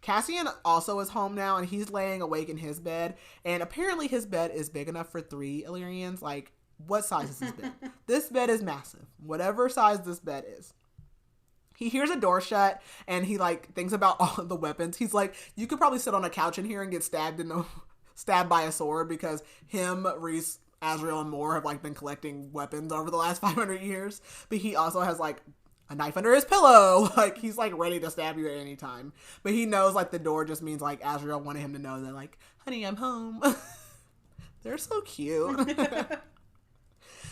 Speaker 1: Cassian also is home now, and he's laying awake in his bed. And apparently his bed is big enough for 3 Illyrians. Like, what size is his bed? This bed is massive. Whatever size this bed is. He hears a door shut, and he, like, thinks about all of the weapons. He's like, you could probably sit on a couch in here and get stabbed by a sword, because him, Rhys, Azriel, and Moore have, like, been collecting weapons over the last 500 years. But he also has, like, a knife under his pillow. Like, he's, like, ready to stab you at any time. But he knows, like, the door just means, like, Azriel wanted him to know that, like, honey, I'm home. They're so cute.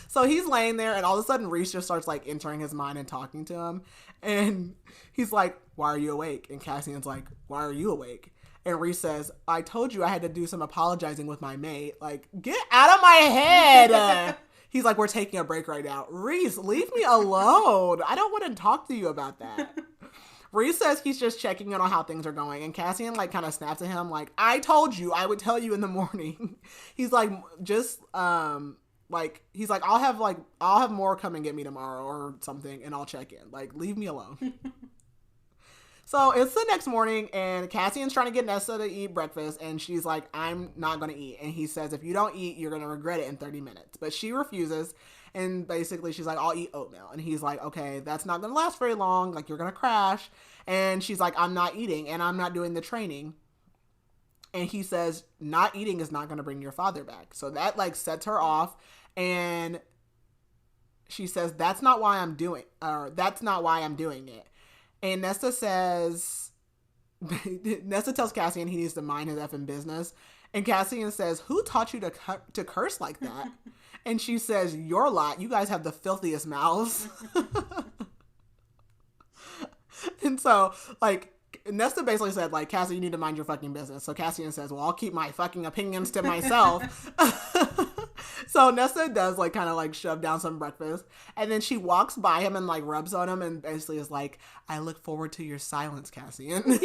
Speaker 1: So he's laying there, and all of a sudden Rhys just starts, like, entering his mind and talking to him. And he's like, why are you awake? And Cassian's like, why are you awake? And Rhys says, I told you I had to do some apologizing with my mate. Like, get out of my head. He's like, we're taking a break right now. Rhys, leave me alone. I don't want to talk to you about that. Rhys says he's just checking in on how things are going. And Cassian, like, kind of snaps at him, like, I told you I would tell you in the morning. He's like, just, he's like, I'll have more come and get me tomorrow or something, and I'll check in. Like, leave me alone. So it's the next morning, and Cassian's trying to get Nesta to eat breakfast, and she's like, I'm not going to eat. And he says, if you don't eat, you're going to regret it in 30 minutes. But she refuses, and basically she's like, I'll eat oatmeal. And he's like, okay, that's not going to last very long. Like, you're going to crash. And she's like, I'm not eating, and I'm not doing the training. And he says, not eating is not going to bring your father back. So that, like, sets her off, and she says, that's not why I'm doing it. And Nesta tells Cassian he needs to mind his effing business. And Cassian says, who taught you to curse like that? And she says, your lot. You guys have the filthiest mouths. And so, like, Nesta basically said, like, Cassian, you need to mind your fucking business. So Cassian says, well, I'll keep my fucking opinions to myself. So Nesta does, like, kind of, like, shove down some breakfast. And then she walks by him and, like, rubs on him and basically is like, I look forward to your silence, Cassian.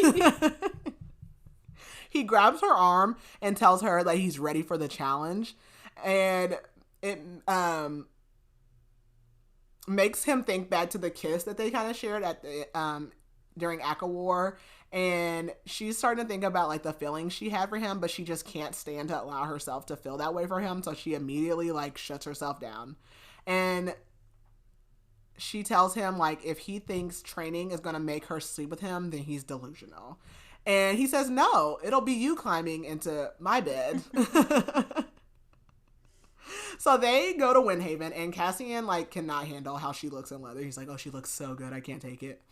Speaker 1: He grabs her arm and tells her that he's ready for the challenge. And it makes him think back to the kiss that they kind of shared at the during ACOTAR. And she's starting to think about, like, the feelings she had for him, but she just can't stand to allow herself to feel that way for him. So she immediately, like, shuts herself down. And she tells him, like, if he thinks training is going to make her sleep with him, then he's delusional. And he says, no, it'll be you climbing into my bed. So they go to Windhaven, and Cassian, like, cannot handle how she looks in leather. He's like, oh, she looks so good. I can't take it.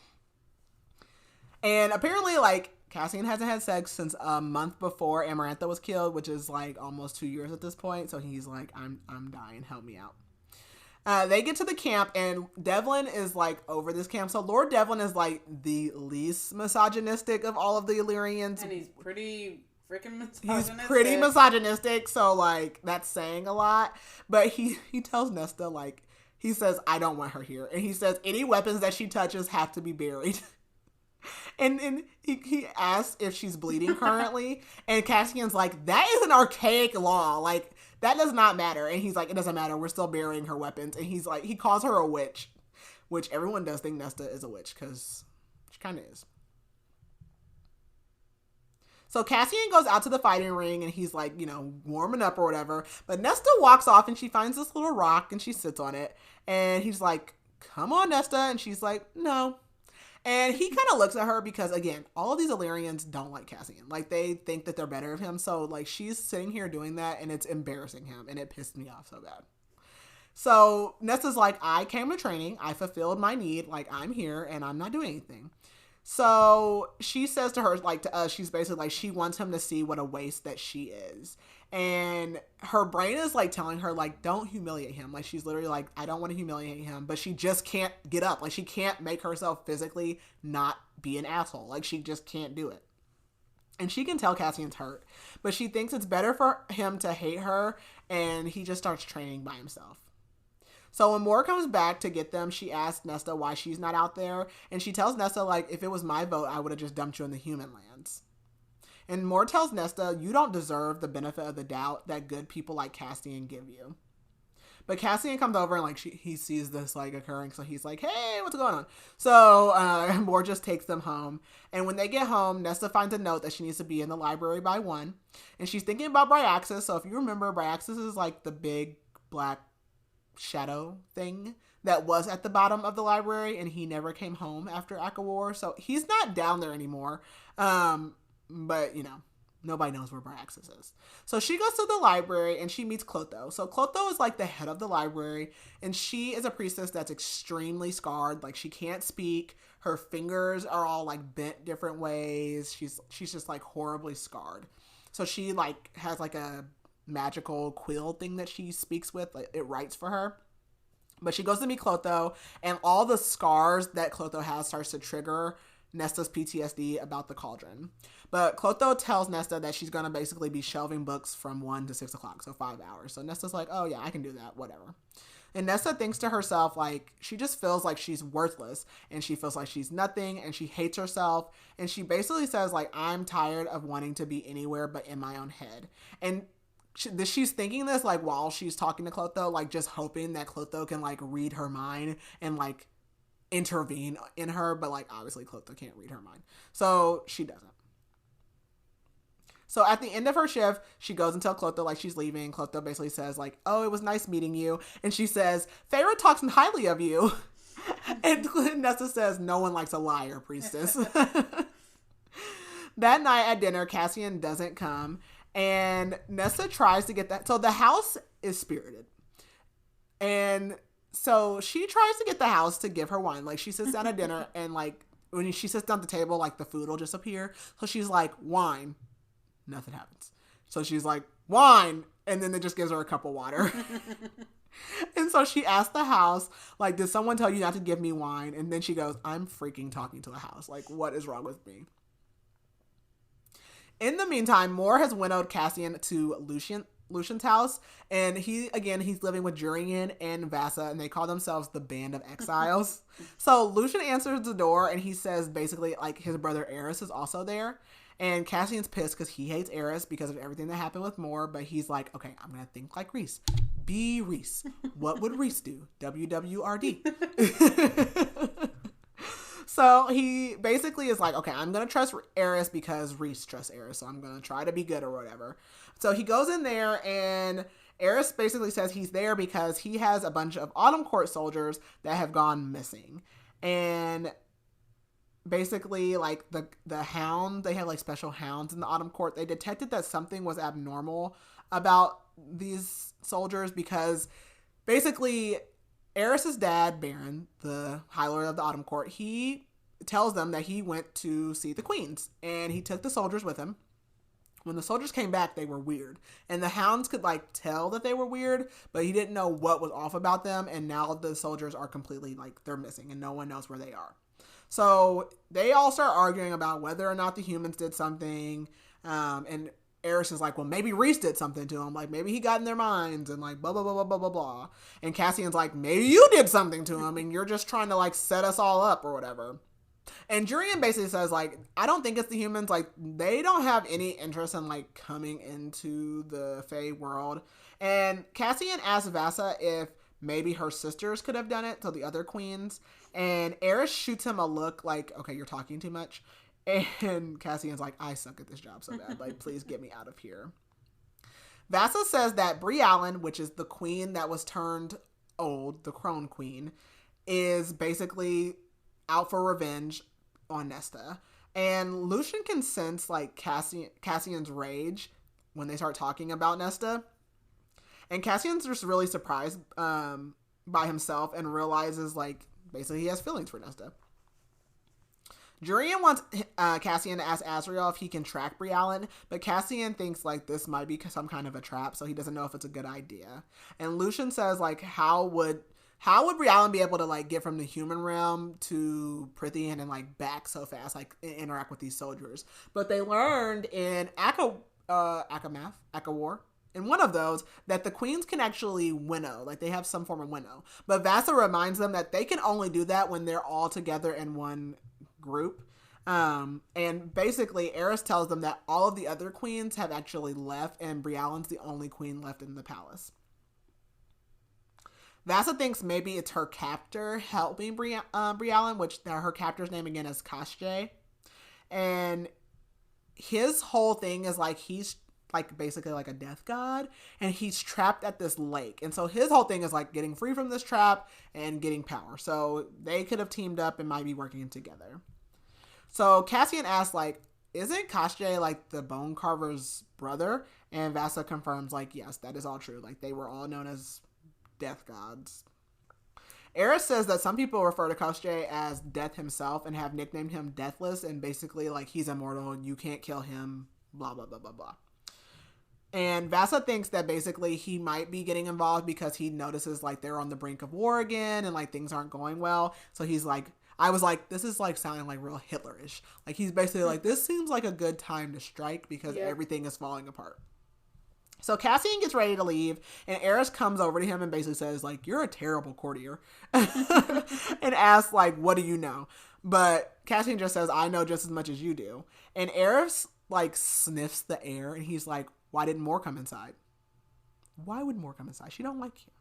Speaker 1: And apparently, like, Cassian hasn't had sex since a month before Amarantha was killed, which is like almost 2 years at this point. So he's like, I'm dying. Help me out. They get to the camp, and Devlin is like over this camp. So Lord Devlin is like the least misogynistic of all of the Illyrians,
Speaker 2: and he's pretty freaking misogynistic.
Speaker 1: He's pretty misogynistic, so like that's saying a lot. But he tells Nesta, like, he says, I don't want her here, and he says any weapons that she touches have to be buried. And he asks if she's bleeding currently, and Cassian's like, that is an archaic law, like that does not matter. And he's like, it doesn't matter, we're still burying her weapons. And he's like, he calls her a witch, which everyone does think Nesta is a witch, because she kind of is. So Cassian goes out to the fighting ring, and he's like, you know, warming up or whatever. But Nesta walks off, and she finds this little rock, and she sits on it. And he's like, come on, Nesta. And she's like, no. And he kind of looks at her because, again, all of these Illyrians don't like Cassian. Like, they think that they're better of him. So, like, she's sitting here doing that, and it's embarrassing him. And it pissed me off so bad. So Nesta's like, I came to training. I fulfilled my need. Like, I'm here, and I'm not doing anything. So she says to her, like, to us, she's basically like, she wants him to see what a waste that she is. And her brain is like telling her, like, don't humiliate him. Like, she's literally like, I don't want to humiliate him, but she just can't get up. Like, she can't make herself physically not be an asshole. Like, she just can't do it. And she can tell Cassian's hurt, but she thinks it's better for him to hate her, and he just starts training by himself. So when Moore comes back to get them, she asks Nesta why she's not out there. And she tells Nesta, like, if it was my vote, I would have just dumped you in the human lands. And Moore tells Nesta, you don't deserve the benefit of the doubt that good people like Cassian give you. But Cassian comes over and, like, he sees this, like, occurring. So he's like, hey, what's going on? So Moore just takes them home. And when they get home, Nesta finds a note that she needs to be in the library by 1. And she's thinking about Bryaxis. So if you remember, Bryaxis is, like, the big black shadow thing that was at the bottom of the library, and he never came home after ACOTAR, so he's not down there anymore. But you know, nobody knows where Bryaxis is. So she goes to the library and she meets Clotho. So Clotho is like the head of the library, and she is a priestess that's extremely scarred. Like, she can't speak, her fingers are all like bent different ways, she's just like horribly scarred. So she like has like a magical quill thing that she speaks with, like it writes for her. But she goes to meet Clotho, and all the scars that Clotho has starts to trigger Nesta's PTSD about the cauldron. But Clotho tells Nesta that she's gonna basically be shelving books from 1 to 6 o'clock, so 5 hours. So Nesta's like, oh yeah, I can do that, whatever. And Nesta thinks to herself, like, she just feels like she's worthless, and she feels like she's nothing, and she hates herself, and she basically says, like, I'm tired of wanting to be anywhere but in my own head. And she's thinking this, like, while she's talking to Clotho, like, just hoping that Clotho can, like, read her mind and, like, intervene in her, but, like, obviously Clotho can't read her mind. So she doesn't. So at the end of her shift, she goes and tells Clotho, like, she's leaving. Clotho basically says, like, oh, it was nice meeting you. And she says, Feyre talks highly of you. And Nesta says, no one likes a liar, priestess. That night at dinner, Cassian doesn't come. And Nesta tries to get that. So the house is spirited. And so she tries to get the house to give her wine. Like, she sits down at dinner, and, like, when she sits down at the table, like, the food will just appear. So she's like, wine. Nothing happens. So she's like, wine. And then it just gives her a cup of water. And so she asks the house, like, did someone tell you not to give me wine? And then she goes, I'm freaking talking to the house. Like, what is wrong with me? In the meantime, Moore has winnowed Cassian to Lucian's house, and he's living with Jurian and Vassa, and they call themselves the Band of Exiles. So Lucian answers the door, and he says basically, like, his brother Eris is also there, and Cassian's pissed because he hates Eris because of everything that happened with Moore, but he's like, okay, I'm gonna think like Rhys. Be Rhys. What would Rhys do? WWRD. So he basically is like, okay, I'm going to trust Eris because Rhys trusts Eris, so I'm going to try to be good or whatever. So he goes in there, and Eris basically says he's there because he has a bunch of Autumn Court soldiers that have gone missing. And basically, like, the hound, they have, like, special hounds in the Autumn Court. They detected that something was abnormal about these soldiers because basically Eris's dad, Baron, the High Lord of the Autumn Court, he tells them that he went to see the queens, and he took the soldiers with him. When the soldiers came back, they were weird. And the hounds could, like, tell that they were weird, but he didn't know what was off about them, and now the soldiers are completely, like, they're missing, and no one knows where they are. So they all start arguing about whether or not the humans did something, and Eris is like, well, maybe Rhys did something to him, like, maybe he got in their minds, and, like, blah, blah, blah, blah, blah, blah, blah. And Cassian's like, maybe you did something to him, and you're just trying to, like, set us all up or whatever. And Jurian basically says, like, I don't think it's the humans. Like, they don't have any interest in, like, coming into the Fae world. And Cassian asks Vasa if maybe her sisters could have done it, so the other queens. And Eris shoots him a look like, okay, you're talking too much. And Cassian's like, I suck at this job so bad. Like, please get me out of here. Vasa says that Brialyn, which is the queen that was turned old, the crone queen, is basically out for revenge on Nesta. And Lucian can sense, like, Cassian's rage when they start talking about Nesta. And Cassian's just really surprised by himself and realizes, like, basically he has feelings for Nesta. Jurian wants Cassian to ask Azrael if he can track Brialyn, but Cassian thinks, like, this might be some kind of a trap, so he doesn't know if it's a good idea. And Lucian says, like, how would Brialyn be able to, like, get from the human realm to Prythian and, like, back so fast, like, interact with these soldiers? But they learned in ACOTAR, in one of those, that the queens can actually winnow. Like, they have some form of winnow. But Vasa reminds them that they can only do that when they're all together in one group. And basically, Eris tells them that all of the other queens have actually left, and Brialyn's the only queen left in the palace. Vasa thinks maybe it's her captor helping Brialyn, which her captor's name again is Cassian. And his whole thing is, like, he's, like, basically like a death god, and he's trapped at this lake. And so his whole thing is, like, getting free from this trap and getting power. So they could have teamed up and might be working together. So Cassian asks, like, isn't Cassian, like, the bone carver's brother? And Vasa confirms, like, yes, that is all true. Like, they were all known as death gods. Eris says that some people refer to Cassian as Death himself and have nicknamed him Deathless, and basically, like, he's immortal, you can't kill him, blah, blah, blah, blah, blah. And Vasa thinks that basically he might be getting involved because he notices, like, they're on the brink of war again and, like, things aren't going well. So he's like, I was like, this is, like, sounding like real Hitlerish. Like, he's basically like, this seems like a good time to strike because everything is falling apart. So Cassian gets ready to leave, and Eris comes over to him and basically says, like, you're a terrible courtier. And asks, like, what do you know? But Cassian just says, I know just as much as you do. And Eris, like, sniffs the air, and he's like, why didn't Moore come inside? Why would Moore come inside? She don't like you.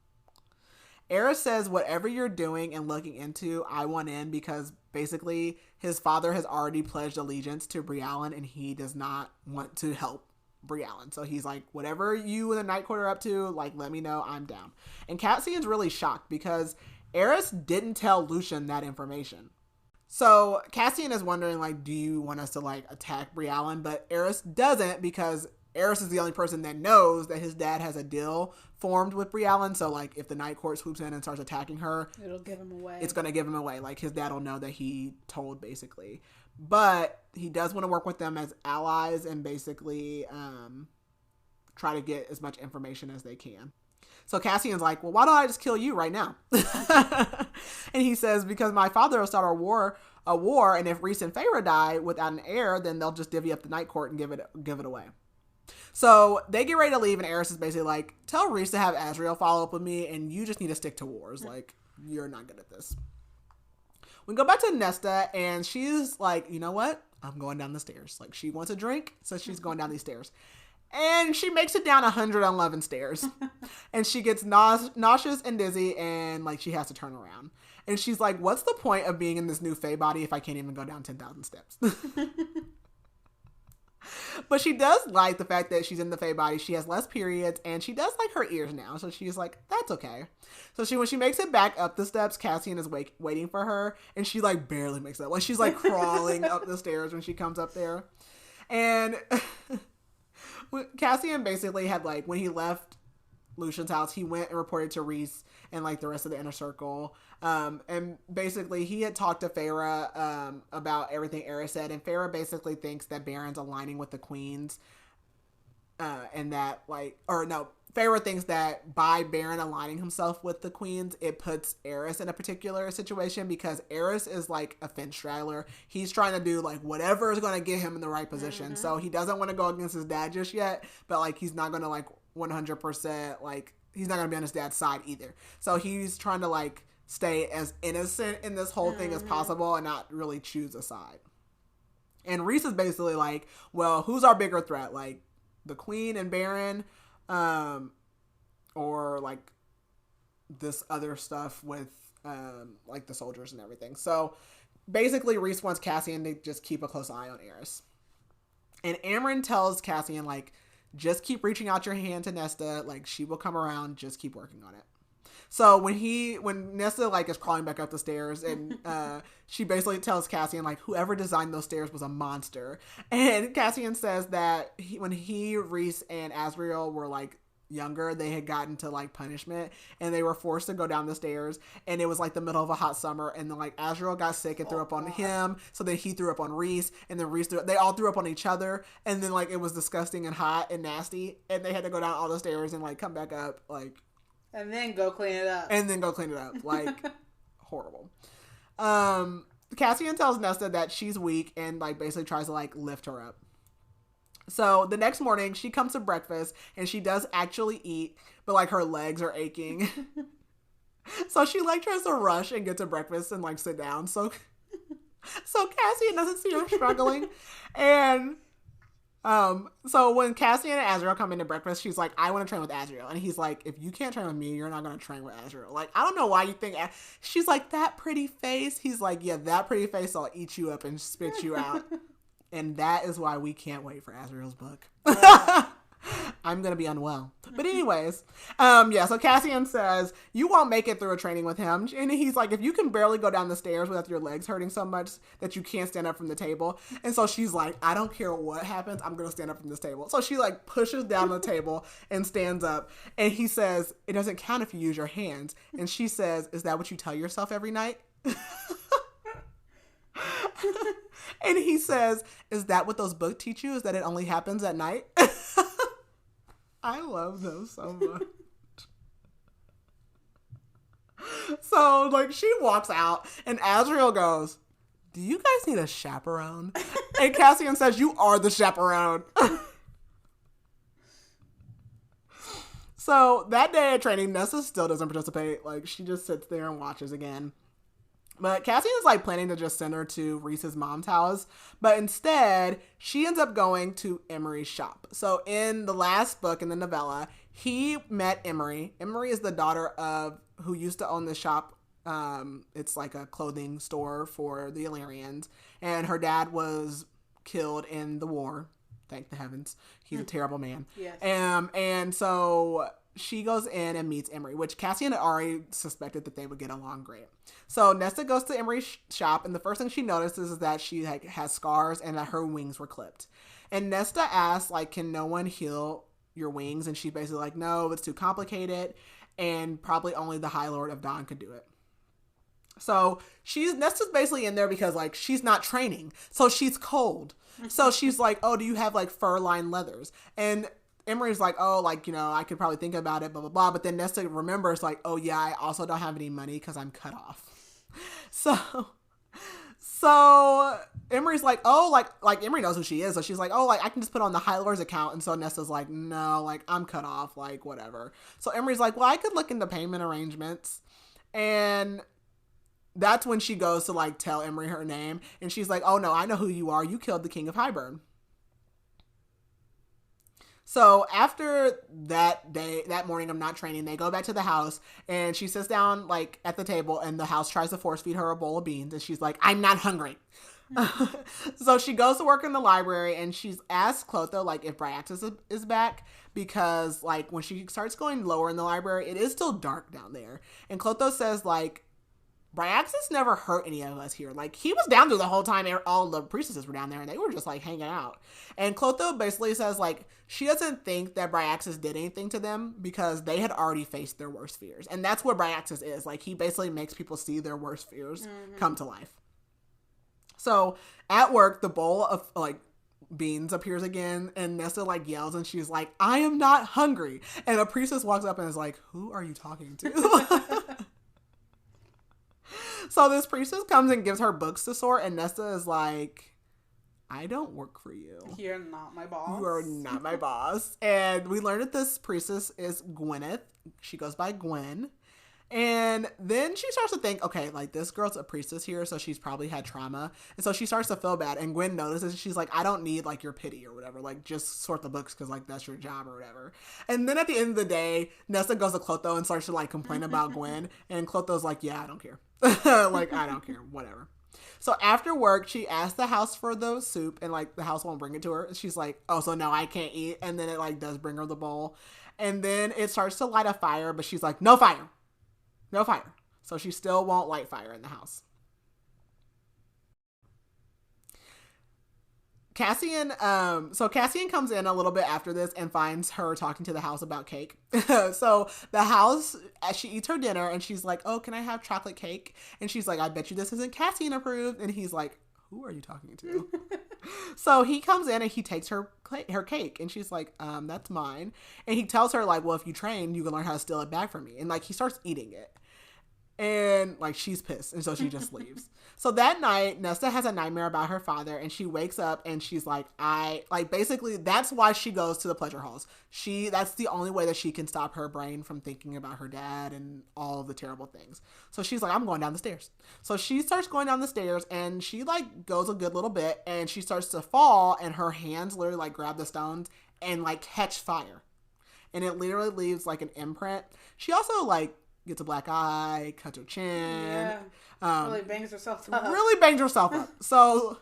Speaker 1: Eris says, whatever you're doing and looking into, I want in, because basically his father has already pledged allegiance to Brialyn, and he does not want to help Brialyn. So he's like, whatever you and the Night Court are up to, like, let me know, I'm down. And Cassian's really shocked because Eris didn't tell Lucian that information. So Cassian is wondering, like, do you want us to, like, attack Brialyn? But Eris doesn't, because Eris is the only person that knows that his dad has a deal formed with Brialyn. So, like, if the Night Court swoops in and starts attacking her,
Speaker 2: it'll give him away.
Speaker 1: It's going to give him away. Like, his dad will know that he told, basically. But he does want to work with them as allies and basically try to get as much information as they can. So Cassian's like, well, why don't I just kill you right now? And he says, because my father will start a war, and if Rhys and Feyre die without an heir, then they'll just divvy up the Night Court and give it away. So they get ready to leave, and Eris is basically like, tell Rhys to have Azrael follow up with me, and you just need to stick to wars. Like, you're not good at this. We go back to Nesta, and she's like, you know what? I'm going down the stairs. Like, she wants a drink, so she's going down these stairs. And she makes it down 111 stairs. And she gets nauseous and dizzy, and, like, she has to turn around. And she's like, what's the point of being in this new Fae body if I can't even go down 10,000 steps? But she does like the fact that she's in the Fae body. She has less periods, and she does like her ears now. So she's like, that's okay. So when she makes it back up the steps, Cassian is waiting for her, and she, like, barely makes it up. Like, she's, like, crawling up the stairs when she comes up there. And Cassian basically had, like, when he left Lucian's house, he went and reported to Rhys and like the rest of the inner circle. And basically he had talked to Feyre about everything Aerys said, and Feyre basically thinks that Baron's aligning with the queens, and that Feyre thinks that by Baron aligning himself with the queens, it puts Aerys in a particular situation, because Aerys is like a fence straddler. He's trying to do like whatever is going to get him in the right position. So he doesn't want to go against his dad just yet, but like he's not going to like 100% like he's not going to be on his dad's side either. So he's trying to like stay as innocent in this whole thing as possible and not really choose a side. And Rhys is basically like, well, who's our bigger threat? Like the queen and Baron, or like this other stuff with like the soldiers and everything. So basically Rhys wants Cassian to just keep a close eye on Aerys. And Amren tells Cassian, like, just keep reaching out your hand to Nesta, like she will come around, just keep working on it. So when Nesta like is crawling back up the stairs, and she basically tells Cassian like whoever designed those stairs was a monster. And Cassian says that when Rhys and Asriel were like younger, they had gotten to like punishment and they were forced to go down the stairs, and it was like the middle of a hot summer, and then like Asriel got sick and threw up on him, so then he threw up on Rhys, and then they all threw up on each other, and then like it was disgusting and hot and nasty, and they had to go down all the stairs and like come back up like.
Speaker 2: And then go clean it up. Like,
Speaker 1: horrible. Cassian tells Nesta that she's weak and, like, basically tries to, like, lift her up. So, the next morning, she comes to breakfast, and she does actually eat, but, like, her legs are aching. So, she, like, tries to rush and get to breakfast and, like, sit down. So Cassian doesn't see her struggling. And... so when Cassian and Asriel come into breakfast, she's like, I want to train with Asriel. And he's like, if you can't train with me, you're not going to train with Asriel. Like, I don't know why you think... She's like, that pretty face? He's like, yeah, that pretty face, I'll eat you up and spit you out. And that is why we can't wait for Asriel's book. I'm going to be unwell. But anyways, so Cassian says, you won't make it through a training with him. And he's like, if you can barely go down the stairs without your legs hurting so much that you can't stand up from the table. And so she's like, I don't care what happens, I'm going to stand up from this table. So she like pushes down the table and stands up. And he says, it doesn't count if you use your hands. And she says, is that what you tell yourself every night? And he says, is that what those books teach you? Is that it only happens at night? I love them so much. So, like, she walks out, and Asriel goes, do you guys need a chaperone? And Cassian says, you are the chaperone. So, that day at training, Nesta still doesn't participate. Like, she just sits there and watches again. But Cassian is like planning to just send her to Rhys's mom's house. But instead, she ends up going to Emery's shop. So in the last book, in the novella, he met Emery. Emery is the daughter of who used to own the shop. It's like a clothing store for the Illyrians. And her dad was killed in the war. Thank the heavens. He's a terrible man.
Speaker 2: Yes.
Speaker 1: And so she goes in and meets Emery, which Cassian had already suspected that they would get along great. So Nesta goes to Emery's shop, and the first thing she notices is that she like has scars and that her wings were clipped. And Nesta asks, like, can no one heal your wings? And she's basically like, no, it's too complicated, and probably only the High Lord of Dawn could do it. So Nesta's basically in there because like she's not training, so she's cold. So she's like, oh, do you have like fur-lined leathers? And Emery's like, oh, like, you know, I could probably think about it, blah, blah, blah. But then Nesta remembers like, oh yeah, I also don't have any money because I'm cut off. So Emery's like, oh, like Emery knows who she is. So she's like, oh, like I can just put on the High Lord's account. And so Nesta's like, no, like I'm cut off, like whatever. So Emery's like, well, I could look into payment arrangements. And that's when she goes to like tell Emery her name. And she's like, oh no, I know who you are. You killed the King of Highburn. So after that morning of not training, they go back to the house, and she sits down like at the table, and the house tries to force feed her a bowl of beans, and she's like, I'm not hungry. So she goes to work in the library, and she's asked Clotho like if Bryaxis is back, because like when she starts going lower in the library, it is still dark down there. And Clotho says like Bryaxis never hurt any of us here. Like, he was down there the whole time. All the priestesses were down there, and they were just, like, hanging out. And Clotho basically says, like, she doesn't think that Bryaxis did anything to them because they had already faced their worst fears. And that's what Bryaxis is. Like, he basically makes people see their worst fears come to life. So, at work, the bowl of, like, beans appears again, and Nesta, like, yells, and she's like, I am not hungry. And a priestess walks up and is like, who are you talking to? So this priestess comes and gives her books to sort, and Nesta is like, I don't work for you.
Speaker 2: You're not my boss.
Speaker 1: You are not my boss. And we learned that this priestess is Gwyneth. She goes by Gwen. And then she starts to think, okay, like, this girl's a priestess here, so she's probably had trauma. And so she starts to feel bad. And Gwen notices, she's like, I don't need, like, your pity or whatever. Like, just sort the books because, like, that's your job or whatever. And then at the end of the day, Nesta goes to Clotho and starts to, like, complain about Gwen. And Clotho's like, yeah, I don't care. Like, I don't care. Whatever. So after work, she asks the house for the soup, and, like, the house won't bring it to her. And she's like, oh, so now I can't eat. And then it, like, does bring her the bowl. And then it starts to light a fire, but she's like, no fire. No fire. So she still won't light fire in the house. Cassian comes in a little bit after this and finds her talking to the house about cake. So the house, as she eats her dinner, and she's like, oh, can I have chocolate cake? And she's like, I bet you this isn't Cassian approved. And he's like, who are you talking to? So he comes in and he takes her cake, and she's like, that's mine. And he tells her, like, well, if you train, you can learn how to steal it back from me. And, like, he starts eating it. And, like, she's pissed, and so she just leaves. So that night, Nesta has a nightmare about her father, and she wakes up, and she's like, basically, that's why she goes to the pleasure halls. That's the only way that she can stop her brain from thinking about her dad and all of the terrible things. So she's like, I'm going down the stairs. So she starts going down the stairs, and she, like, goes a good little bit, and she starts to fall, and her hands literally, like, grab the stones and, like, catch fire. And it literally leaves, like, an imprint. She also, like, gets a black eye, cuts her chin.
Speaker 2: Yeah. Really bangs herself up.
Speaker 1: So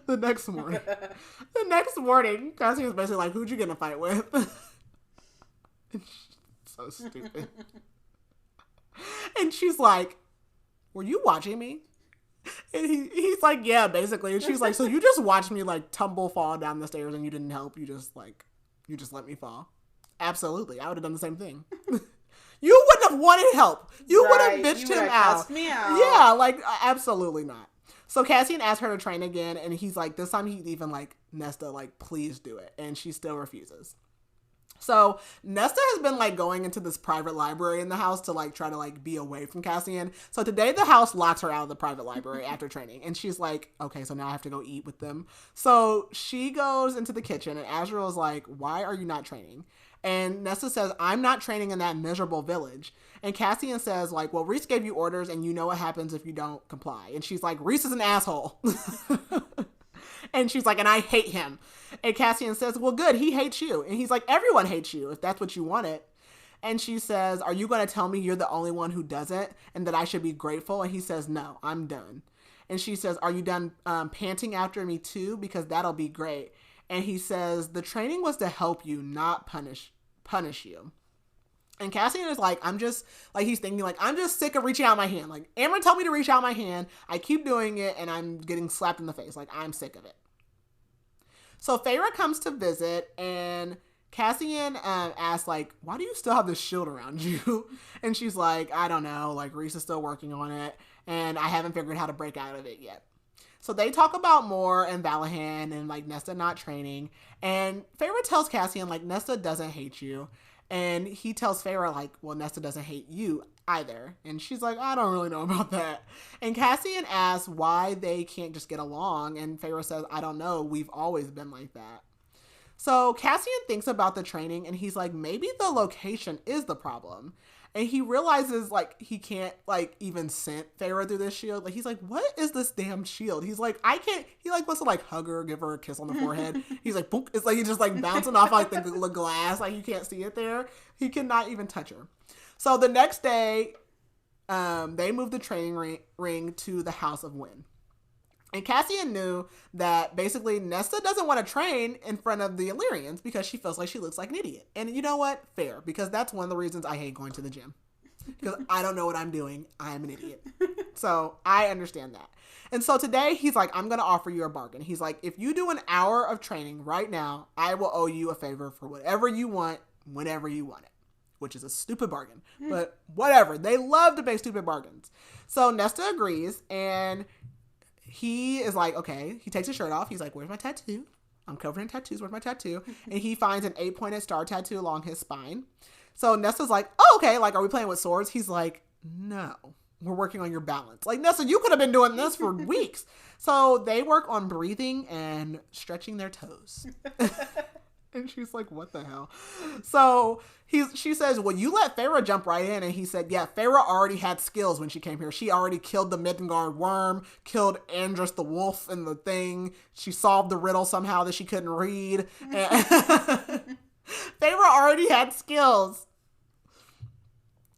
Speaker 1: the next morning, Cassie is basically like, who'd you get in a fight with? So stupid. And she's like, were you watching me? And he's like, yeah, basically. And she's like, so you just watched me, like, fall down the stairs and you didn't help? You just let me fall? Absolutely. I would have done the same thing. You wouldn't have wanted help. You would have bitched him out. Me out. Yeah, like, absolutely not. So Cassian asked her to train again, and he's like, this time he's even like, Nesta, like, please do it. And she still refuses. So Nesta has been, like, going into this private library in the house to, like, try to, like, be away from Cassian. So today the house locks her out of the private library after training. And she's like, okay, so now I have to go eat with them. So she goes into the kitchen, and Azrael is like, why are you not training? And Nesta says, I'm not training in that miserable village. And Cassian says, like, well, Rhys gave you orders, and you know what happens if you don't comply. And she's like, Rhys is an asshole. And she's like, and I hate him. And Cassian says, well, good, he hates you. And he's like, everyone hates you if that's what you wanted. And she says, are you going to tell me you're the only one who doesn't and that I should be grateful? And he says, no, I'm done. And she says, are you done panting after me too? Because that'll be great. And he says, the training was to help you, not punish you. And Cassian is like, he's thinking, like, I'm just sick of reaching out my hand. Like, Amber told me to reach out my hand. I keep doing it, and I'm getting slapped in the face. Like, I'm sick of it. So Feyre comes to visit, and Cassian asks, like, why do you still have this shield around you? And she's like, I don't know. Like, Rhys is still working on it, and I haven't figured how to break out of it yet. So they talk about Moore and Valahan and, like, Nesta not training. And Feyre tells Cassian, like, Nesta doesn't hate you. And he tells Feyre, like, well, Nesta doesn't hate you either. And she's like, I don't really know about that. And Cassian asks why they can't just get along. And Feyre says, I don't know. We've always been like that. So Cassian thinks about the training, and he's like, maybe the location is the problem. And he realizes, like, he can't, like, even send Feyre through this shield. Like, he's like, what is this damn shield? He's like, I can't, he, like, wants to, like, hug her, give her a kiss on the forehead. He's like, boop. It's like, he's just, like, bouncing off, like, the glass. Like, you can't see it there. He cannot even touch her. So the next day, they move the training ring to the House of Wind. And Cassian knew that basically Nesta doesn't want to train in front of the Illyrians because she feels like she looks like an idiot. And you know what? Fair, because that's one of the reasons I hate going to the gym. Because I don't know what I'm doing. I am an idiot. So I understand that. And so today he's like, I'm going to offer you a bargain. He's like, if you do an hour of training right now, I will owe you a favor for whatever you want, whenever you want it. Which is a stupid bargain. But whatever. They love to make stupid bargains. So Nesta agrees, and he is like, okay. He takes his shirt off. He's like, where's my tattoo? I'm covered in tattoos. Where's my tattoo? And he finds an 8-pointed star tattoo along his spine. So Nesta's like, oh, okay. Like, are we playing with swords? He's like, no. We're working on your balance. Like, Nesta, you could have been doing this for weeks. So they work on breathing and stretching their toes. And she's like, what the hell? So she says, well, you let Feyre jump right in. And he said, yeah, Feyre already had skills when she came here. She already killed the Midgard worm, killed Andrus the wolf and the thing. She solved the riddle somehow that she couldn't read. And Feyre already had skills.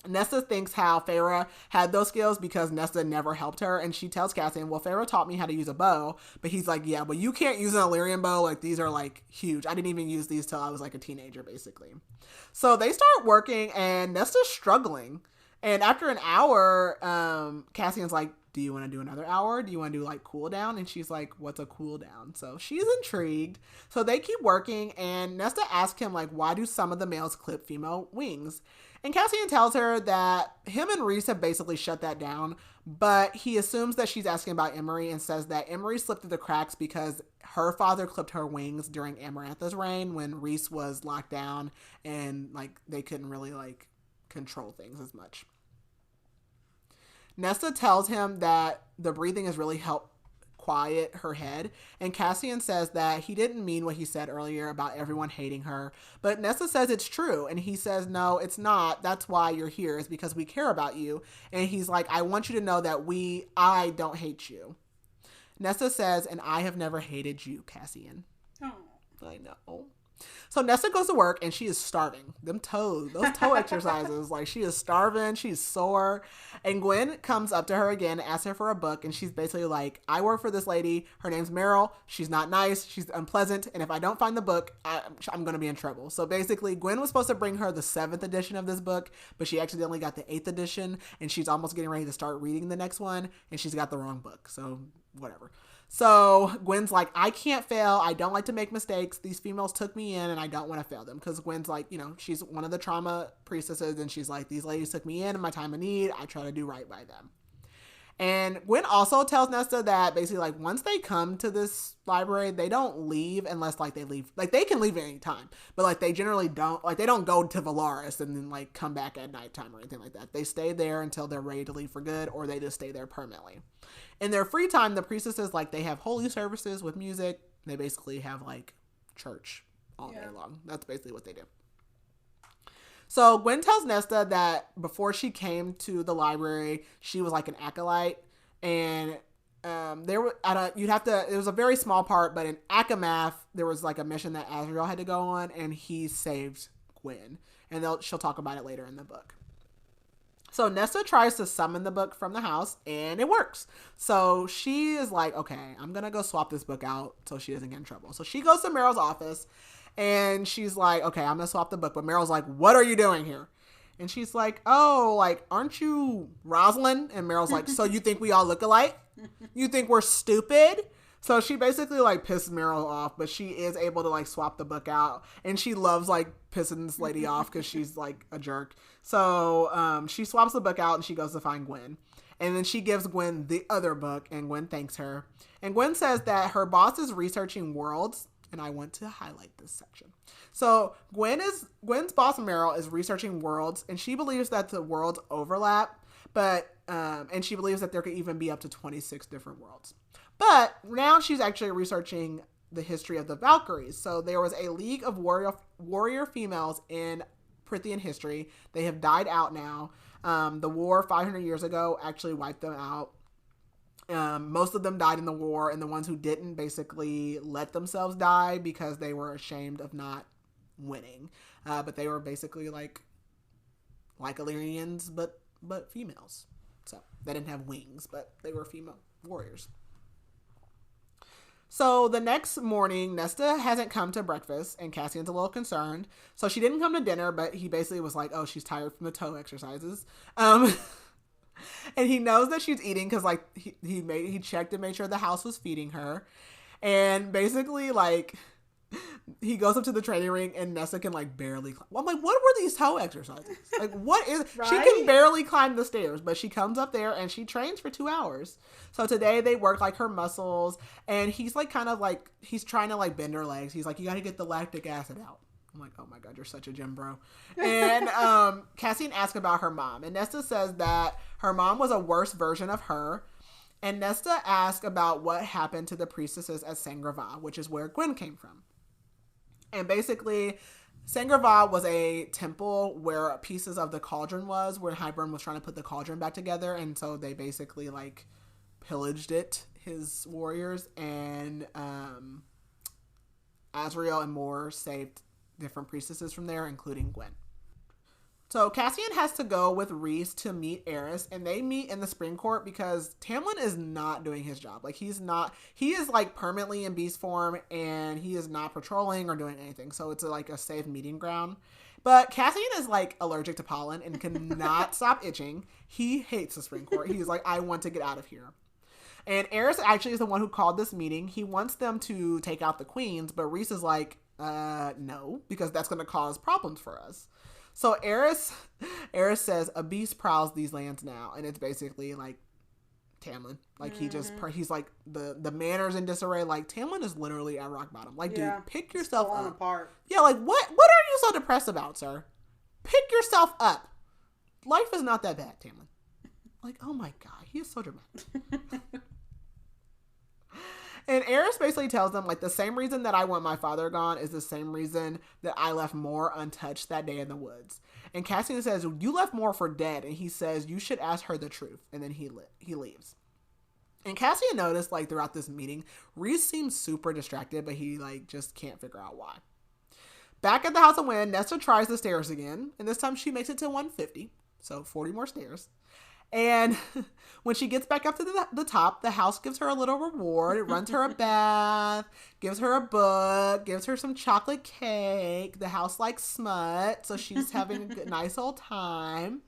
Speaker 1: Nesta thinks how Feyre had those skills because Nesta never helped her, and she tells Cassian, well, Feyre taught me how to use a bow, but he's like, yeah, but you can't use an Illyrian bow, like, these are, like, huge. I didn't even use these till I was, like, a teenager, basically. So they start working, and Nesta's struggling, and after an hour, Cassian's like, do you want to do another hour? Do you want to do, like, cooldown? And she's like, what's a cooldown? So she's intrigued. So they keep working, and Nesta asks him, like, why do some of the males clip female wings? And Cassian tells her that him and Rhys have basically shut that down, but he assumes that she's asking about Emery and says that Emery slipped through the cracks because her father clipped her wings during Amarantha's reign when Rhys was locked down and, like, they couldn't really, like, control things as much. Nesta tells him that the breathing has really helped quiet her head, and Cassian says that he didn't mean what he said earlier about everyone hating her, but Nesta says it's true, and he says, no, it's not. That's why you're here, is because we care about you. And he's like, I want you to know that I don't hate you. Nesta says, and I have never hated you, Cassian.
Speaker 2: Oh.
Speaker 1: I know. So Nesta goes to work, and she is starving. Those toe exercises, like, she is starving, she's sore. And Gwen comes up to her again, asks her for a book, and she's basically like, I work for this lady, her name's Meryl, she's not nice, she's unpleasant, and if I don't find the book, I'm going to be in trouble. So basically, Gwen was supposed to bring her the 7th edition of this book, but she accidentally got the 8th edition, and she's almost getting ready to start reading the next one, and she's got the wrong book, so whatever. So Gwen's like, I can't fail. I don't like to make mistakes. These females took me in and I don't want to fail them. Because Gwen's like, you know, she's one of the trauma priestesses and she's like, these ladies took me in my time of need. I try to do right by them. And Gwen also tells Nesta that basically, like, once they come to this library, they don't leave unless, like, they leave. Like, they can leave at any time. But, like, they generally don't. Like, they don't go to Valaris and then, like, come back at nighttime or anything like that. They stay there until they're ready to leave for good, or they just stay there permanently. In their free time, the priestesses, like, they have holy services with music. They basically have, like, church all day long. That's basically what they do. So Gwen tells Nesta that before she came to the library, she was like an acolyte, and it was a very small part, but in Akamath, there was like a mission that Azriel had to go on, and he saved Gwen, and she'll talk about it later in the book. So Nesta tries to summon the book from the house, and it works. So she is like, okay, I'm going to go swap this book out so she doesn't get in trouble. So she goes to Meryl's office, and she's like, okay, I'm going to swap the book. But Meryl's like, what are you doing here? And she's like, oh, like, aren't you Rosalind? And Meryl's like, so you think we all look alike? You think we're stupid? So she basically, like, pisses Meryl off, but she is able to, like, swap the book out. And she loves, like, pissing this lady off because she's, like, a jerk. So she swaps the book out and she goes to find Gwen. And then she gives Gwen the other book, and Gwen thanks her. And Gwen says that her boss is researching worlds, and I want to highlight this section. So Gwen's boss, Meryl, is researching worlds, and she believes that the worlds overlap, but and she believes that there could even be up to 26 different worlds. But now she's actually researching the history of the Valkyries. So there was a league of warrior females in Prythian history. They have died out now. The war 500 years ago actually wiped them out. Most of them died in the war, and the ones who didn't basically let themselves die because they were ashamed of not winning. But they were basically like Illyrians, but females. So they didn't have wings, but they were female warriors. So the next morning, Nesta hasn't come to breakfast, and Cassian's a little concerned. So she didn't come to dinner, but he basically was like, oh, she's tired from the toe exercises. And he knows that she's eating because, like, he checked and made sure the house was feeding her. And basically, like, he goes up to the training ring, and Nesta can, like, barely climb. I'm like, what were these toe exercises? Like, what is...
Speaker 2: Right?
Speaker 1: She can barely climb the stairs, but she comes up there, and she trains for 2 hours. So today, they work, like, her muscles, and he's, like, kind of, like... He's trying to, like, bend her legs. He's like, you got to get the lactic acid out. I'm like, oh, my God, you're such a gym bro. And Cassian asks about her mom, and Nesta says that her mom was a worse version of her. And Nesta asks about what happened to the priestesses at Sangrava, which is where Gwen came from. And basically, Sangrava was a temple where pieces of the cauldron was, where Hybern was trying to put the cauldron back together. And so they basically, like, pillaged it, his warriors. And Azrael and Moore saved different priestesses from there, including Gwen. So Cassian has to go with Rhys to meet Eris, and they meet in the spring court because Tamlin is not doing his job. Like, he is like permanently in beast form, and he is not patrolling or doing anything. So it's like a safe meeting ground. But Cassian is like allergic to pollen and cannot stop itching. He hates the spring court. He's like, I want to get out of here. And Eris actually is the one who called this meeting. He wants them to take out the queens, but Rhys is like, no, because that's going to cause problems for us. So Eris says a beast prowls these lands now, and it's basically like Tamlin. Like, he's like the manners in disarray. Like, Tamlin is literally at rock bottom. Like, dude, pick yourself up.
Speaker 2: Apart.
Speaker 1: Yeah, like what are you so depressed about, sir? Pick yourself up. Life is not that bad, Tamlin. Like, oh my God, he is so dramatic. And Eris basically tells them, like, the same reason that I want my father gone is the same reason that I left Moore untouched that day in the woods. And Cassian says, you left Moore for dead. And he says, you should ask her the truth. And then he leaves. And Cassian noticed, like, throughout this meeting, Rhys seems super distracted, but he, like, just can't figure out why. Back at the House of Wind, Nesta tries the stairs again. And this time she makes it to 150. So 40 more stairs. And when she gets back up to the top, the house gives her a little reward. It runs her a bath, gives her a book, gives her some chocolate cake. The house likes smut, so she's having a nice old time.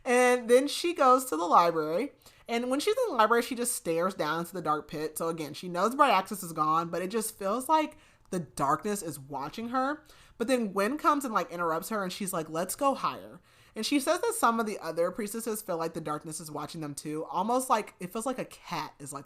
Speaker 1: And then she goes to the library. And when she's in the library, she just stares down into the dark pit. So again, she knows bright access is gone, but it just feels like the darkness is watching her. But then Gwen comes and, like, interrupts her, and she's like, let's go higher. And she says that some of the other priestesses feel like the darkness is watching them too. Almost like, it feels like a cat is, like,